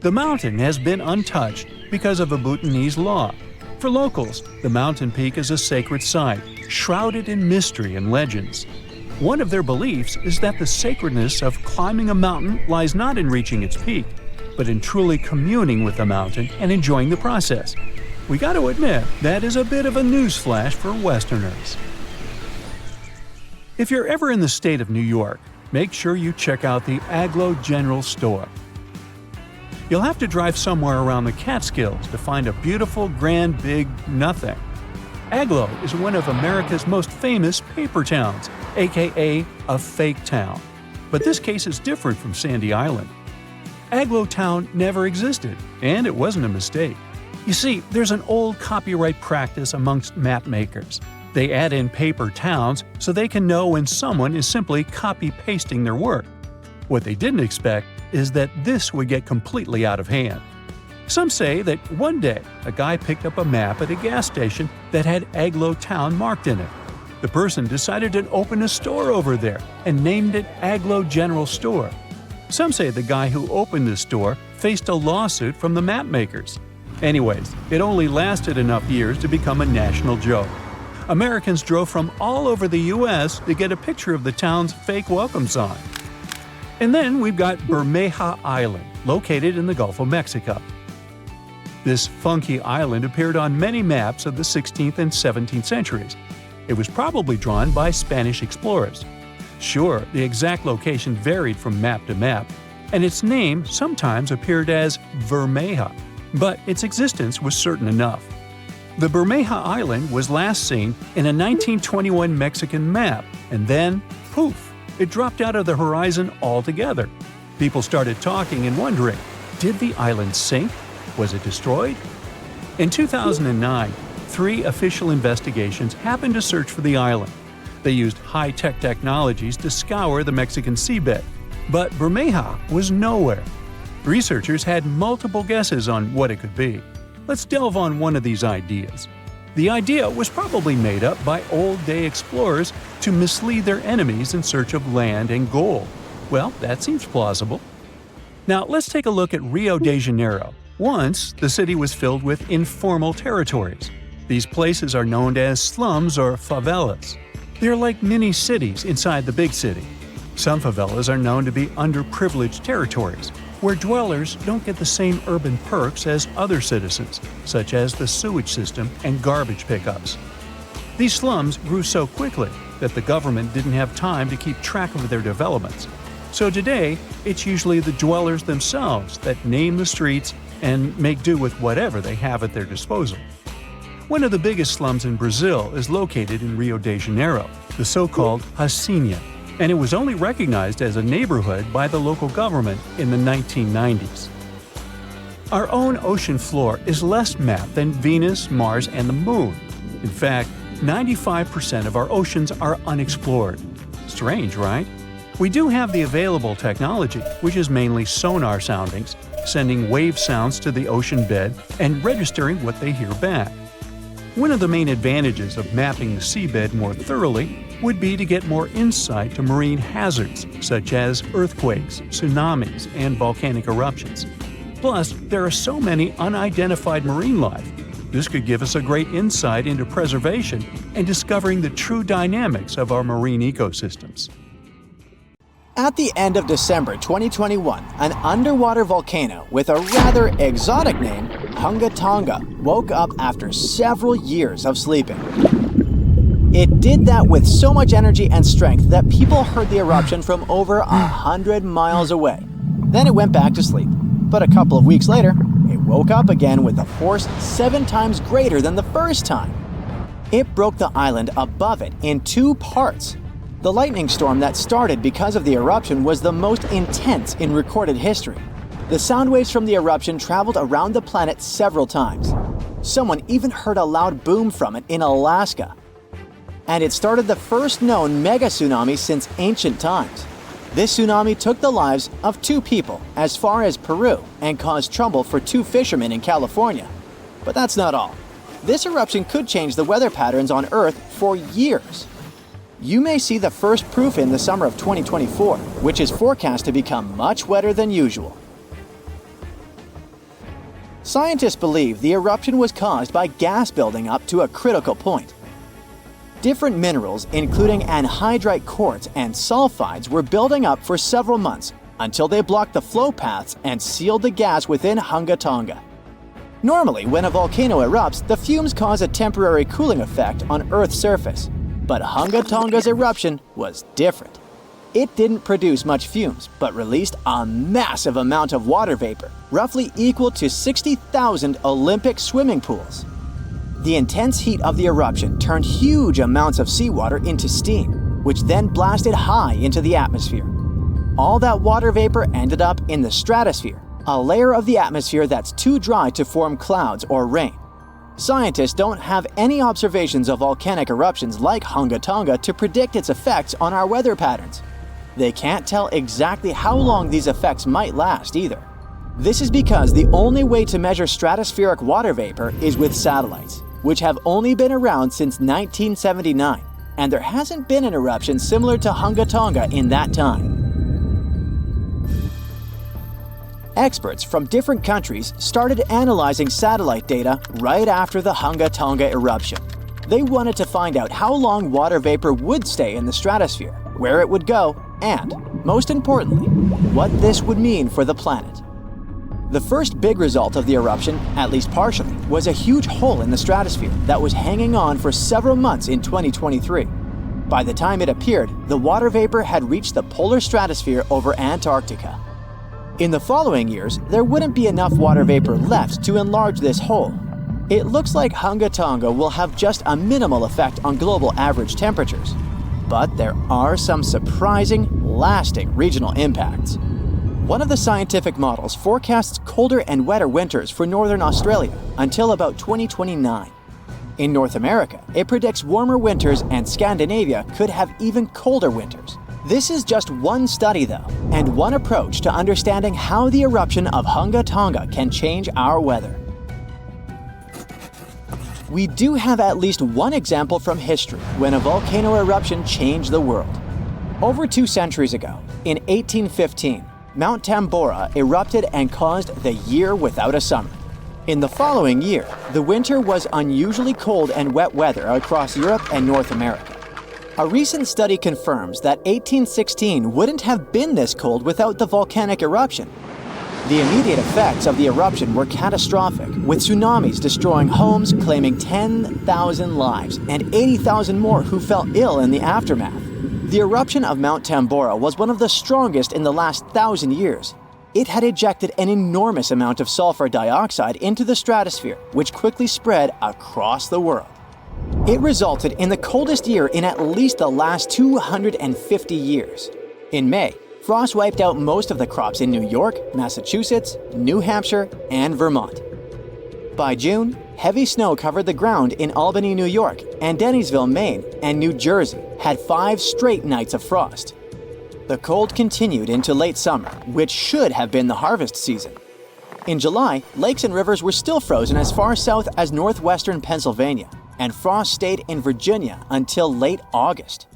The mountain has been untouched because of a Bhutanese law. For locals, the mountain peak is a sacred site, shrouded in mystery and legends. One of their beliefs is that the sacredness of climbing a mountain lies not in reaching its peak, but in truly communing with the mountain and enjoying the process. We got to admit, that is a bit of a newsflash for Westerners. If you're ever in the state of New York, make sure you check out the Aglo General Store. You'll have to drive somewhere around the Catskills to find a beautiful, grand, big nothing. Aglo is one of America's most famous paper towns, aka a fake town. But this case is different from Sandy Island. Aglo Town never existed, and it wasn't a mistake. You see, there's an old copyright practice amongst map makers. They add in paper towns so they can know when someone is simply copy-pasting their work. What they didn't expect is that this would get completely out of hand. Some say that one day a guy picked up a map at a gas station that had Aglo Town marked in it. The person decided to open a store over there and named it Aglo General Store. Some say the guy who opened the store faced a lawsuit from the map makers. Anyways, it only lasted enough years to become a national joke. Americans drove from all over the U.S. to get a picture of the town's fake welcome sign. And then we've got Bermeja Island, located in the Gulf of Mexico. This funky island appeared on many maps of the 16th and 17th centuries. It was probably drawn by Spanish explorers. Sure, the exact location varied from map to map, and its name sometimes appeared as Bermeja, but its existence was certain enough. The Bermeja Island was last seen in a 1921 Mexican map, and then, poof, it dropped out of the horizon altogether. People started talking and wondering, did the island sink? Was it destroyed? In 2009, 3 official investigations happened to search for the island. They used high-tech technologies to scour the Mexican seabed, but Bermeja was nowhere. Researchers had multiple guesses on what it could be. Let's delve on one of these ideas. The idea was probably made up by old-day explorers to mislead their enemies in search of land and gold. Well, that seems plausible. Now, let's take a look at Rio de Janeiro. Once, the city was filled with informal territories. These places are known as slums or favelas. They're like mini-cities inside the big city. Some favelas are known to be underprivileged territories, where dwellers don't get the same urban perks as other citizens, such as the sewage system and garbage pickups. These slums grew so quickly that the government didn't have time to keep track of their developments. So today, it's usually the dwellers themselves that name the streets and make do with whatever they have at their disposal. One of the biggest slums in Brazil is located in Rio de Janeiro, the so-called Hacienda, and it was only recognized as a neighborhood by the local government in the 1990s. Our own ocean floor is less mapped than Venus, Mars, and the Moon. In fact, 95% of our oceans are unexplored. Strange, right? We do have the available technology, which is mainly sonar soundings, sending wave sounds to the ocean bed and registering what they hear back. One of the main advantages of mapping the seabed more thoroughly would be to get more insight to marine hazards such as earthquakes, tsunamis, and volcanic eruptions. Plus, there are so many unidentified marine life. This could give us a great insight into preservation and discovering the true dynamics of our marine ecosystems. At the end of December 2021, an underwater volcano with a rather exotic name, Hunga Tonga, woke up after several years of sleeping. It did that with so much energy and strength that people heard the eruption from over 100 miles away. Then it went back to sleep. But a couple of weeks later, it woke up again with a force 7 times greater than the first time. It broke the island above it in 2 parts. The lightning storm that started because of the eruption was the most intense in recorded history. The sound waves from the eruption traveled around the planet several times. Someone even heard a loud boom from it in Alaska. And it started the first known mega tsunami since ancient times. This tsunami took the lives of 2 people as far as Peru and caused trouble for 2 fishermen in California. But that's not all. This eruption could change the weather patterns on Earth for years. You may see the first proof in the summer of 2024, which is forecast to become much wetter than usual. Scientists believe the eruption was caused by gas building up to a critical point. Different minerals, including anhydrite quartz and sulfides, were building up for several months until they blocked the flow paths and sealed the gas within Hunga Tonga. Normally, when a volcano erupts, the fumes cause a temporary cooling effect on Earth's surface. But Hunga Tonga's eruption was different. It didn't produce much fumes, but released a massive amount of water vapor, roughly equal to 60,000 Olympic swimming pools. The intense heat of the eruption turned huge amounts of seawater into steam, which then blasted high into the atmosphere. All that water vapor ended up in the stratosphere, a layer of the atmosphere that's too dry to form clouds or rain. Scientists don't have any observations of volcanic eruptions like Hunga Tonga to predict its effects on our weather patterns. They can't tell exactly how long these effects might last either. This is because the only way to measure stratospheric water vapor is with satellites, which have only been around since 1979, and there hasn't been an eruption similar to Hunga Tonga in that time. Experts from different countries started analyzing satellite data right after the Hunga Tonga eruption. They wanted to find out how long water vapor would stay in the stratosphere, where it would go, and, most importantly, what this would mean for the planet. The first big result of the eruption, at least partially, was a huge hole in the stratosphere that was hanging on for several months in 2023. By the time it appeared, the water vapor had reached the polar stratosphere over Antarctica. In the following years, there wouldn't be enough water vapor left to enlarge this hole. It looks like Hunga Tonga will have just a minimal effect on global average temperatures. But there are some surprising, lasting regional impacts. One of the scientific models forecasts colder and wetter winters for northern Australia until about 2029. In North America, it predicts warmer winters, and Scandinavia could have even colder winters. This is just one study though, and one approach to understanding how the eruption of Hunga Tonga can change our weather. We do have at least one example from history when a volcano eruption changed the world. Over 2 centuries ago, in 1815, Mount Tambora erupted and caused the year without a summer. In the following year, the winter was unusually cold and wet weather across Europe and North America. A recent study confirms that 1816 wouldn't have been this cold without the volcanic eruption. The immediate effects of the eruption were catastrophic, with tsunamis destroying homes, claiming 10,000 lives, and 80,000 more who fell ill in the aftermath. The eruption of Mount Tambora was one of the strongest in the last 1,000 years. It had ejected an enormous amount of sulfur dioxide into the stratosphere, which quickly spread across the world. It resulted in the coldest year in at least the last 250 years. In May, Frost wiped out most of the crops in New York, Massachusetts, New Hampshire, and Vermont. By June, heavy snow covered the ground in Albany, New York, and Dennisville, Maine, and New Jersey had 5 straight nights of frost. The cold continued into late summer, which should have been the harvest season. In July, lakes and rivers were still frozen as far south as northwestern Pennsylvania, and frost stayed in Virginia until late August.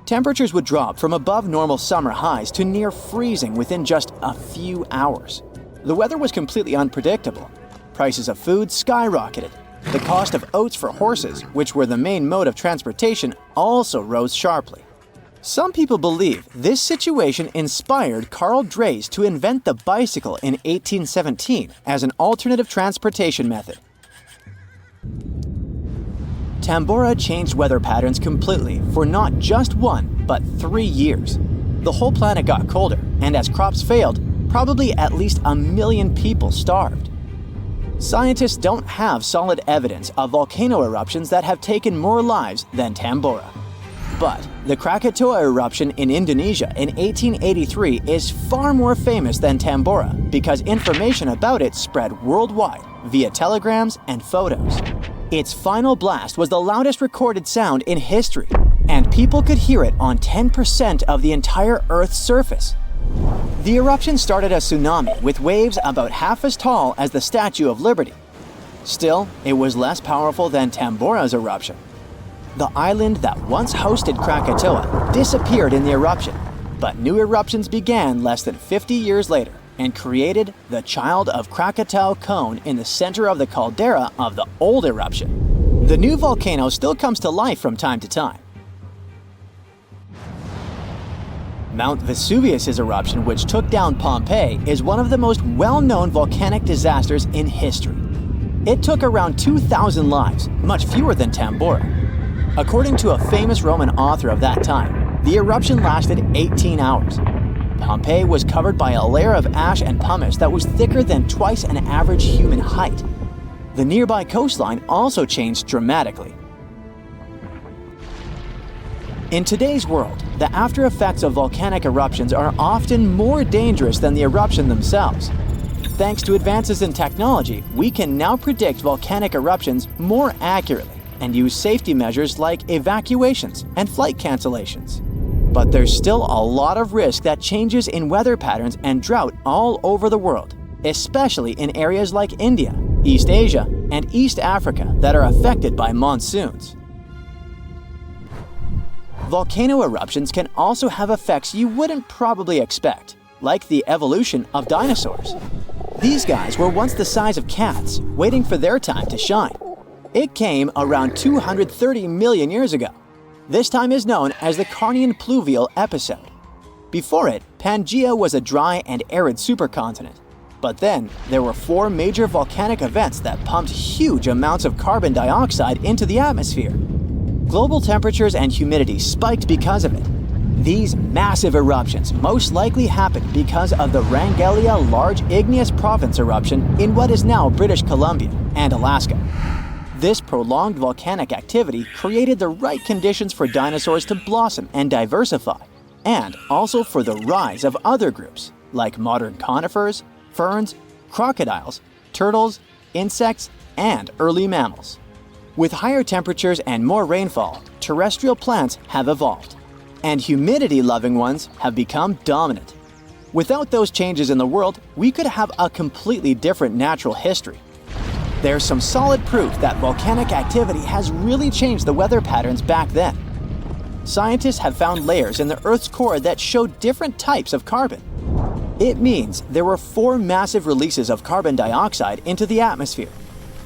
Temperatures would drop from above normal summer highs to near freezing within just a few hours. The weather was completely unpredictable. Prices of food skyrocketed. The cost of oats for horses, which were the main mode of transportation, also rose sharply. Some people believe this situation inspired Carl Drees to invent the bicycle in 1817 as an alternative transportation method. Tambora changed weather patterns completely for not just 1, but 3 years. The whole planet got colder, and as crops failed, probably at least 1 million people starved. Scientists don't have solid evidence of volcano eruptions that have taken more lives than Tambora. But the Krakatoa eruption in Indonesia in 1883 is far more famous than Tambora because information about it spread worldwide via telegrams and photos. Its final blast was the loudest recorded sound in history, and people could hear it on 10% of the entire Earth's surface. The eruption started a tsunami with waves about half as tall as the Statue of Liberty. Still, it was less powerful than Tambora's eruption. The island that once hosted Krakatoa disappeared in the eruption, but new eruptions began less than 50 years later and created the Child of Krakatau cone in the center of the caldera of the old eruption. The new volcano still comes to life from time to time. Mount Vesuvius's eruption, which took down Pompeii, is one of the most well-known volcanic disasters in history. It took around 2,000 lives, much fewer than Tambora. According to a famous Roman author of that time, the eruption lasted 18 hours. Pompeii was covered by a layer of ash and pumice that was thicker than twice an average human height. The nearby coastline also changed dramatically. In today's world, the after effects of volcanic eruptions are often more dangerous than the eruption themselves. Thanks to advances in technology, we can now predict volcanic eruptions more accurately and use safety measures like evacuations and flight cancellations. But there's still a lot of risk that changes in weather patterns and drought all over the world, especially in areas like India, East Asia, and East Africa that are affected by monsoons. Volcano eruptions can also have effects you wouldn't probably expect, like the evolution of dinosaurs. These guys were once the size of cats, waiting for their time to shine. It came around 230 million years ago. This time is known as the Carnian pluvial episode. Before it, Pangaea was a dry and arid supercontinent. But then, there were 4 major volcanic events that pumped huge amounts of carbon dioxide into the atmosphere. Global temperatures and humidity spiked because of it. These massive eruptions most likely happened because of the Wrangellia Large Igneous Province eruption in what is now British Columbia and Alaska. This prolonged volcanic activity created the right conditions for dinosaurs to blossom and diversify, and also for the rise of other groups, like modern conifers, ferns, crocodiles, turtles, insects, and early mammals. With higher temperatures and more rainfall, terrestrial plants have evolved, and humidity-loving ones have become dominant. Without those changes in the world, we could have a completely different natural history. There's some solid proof that volcanic activity has really changed the weather patterns back then. Scientists have found layers in the Earth's core that show different types of carbon. It means there were 4 massive releases of carbon dioxide into the atmosphere.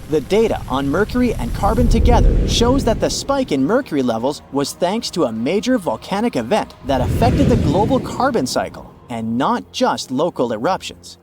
The data on mercury and carbon together shows that the spike in mercury levels was thanks to a major volcanic event that affected the global carbon cycle and not just local eruptions.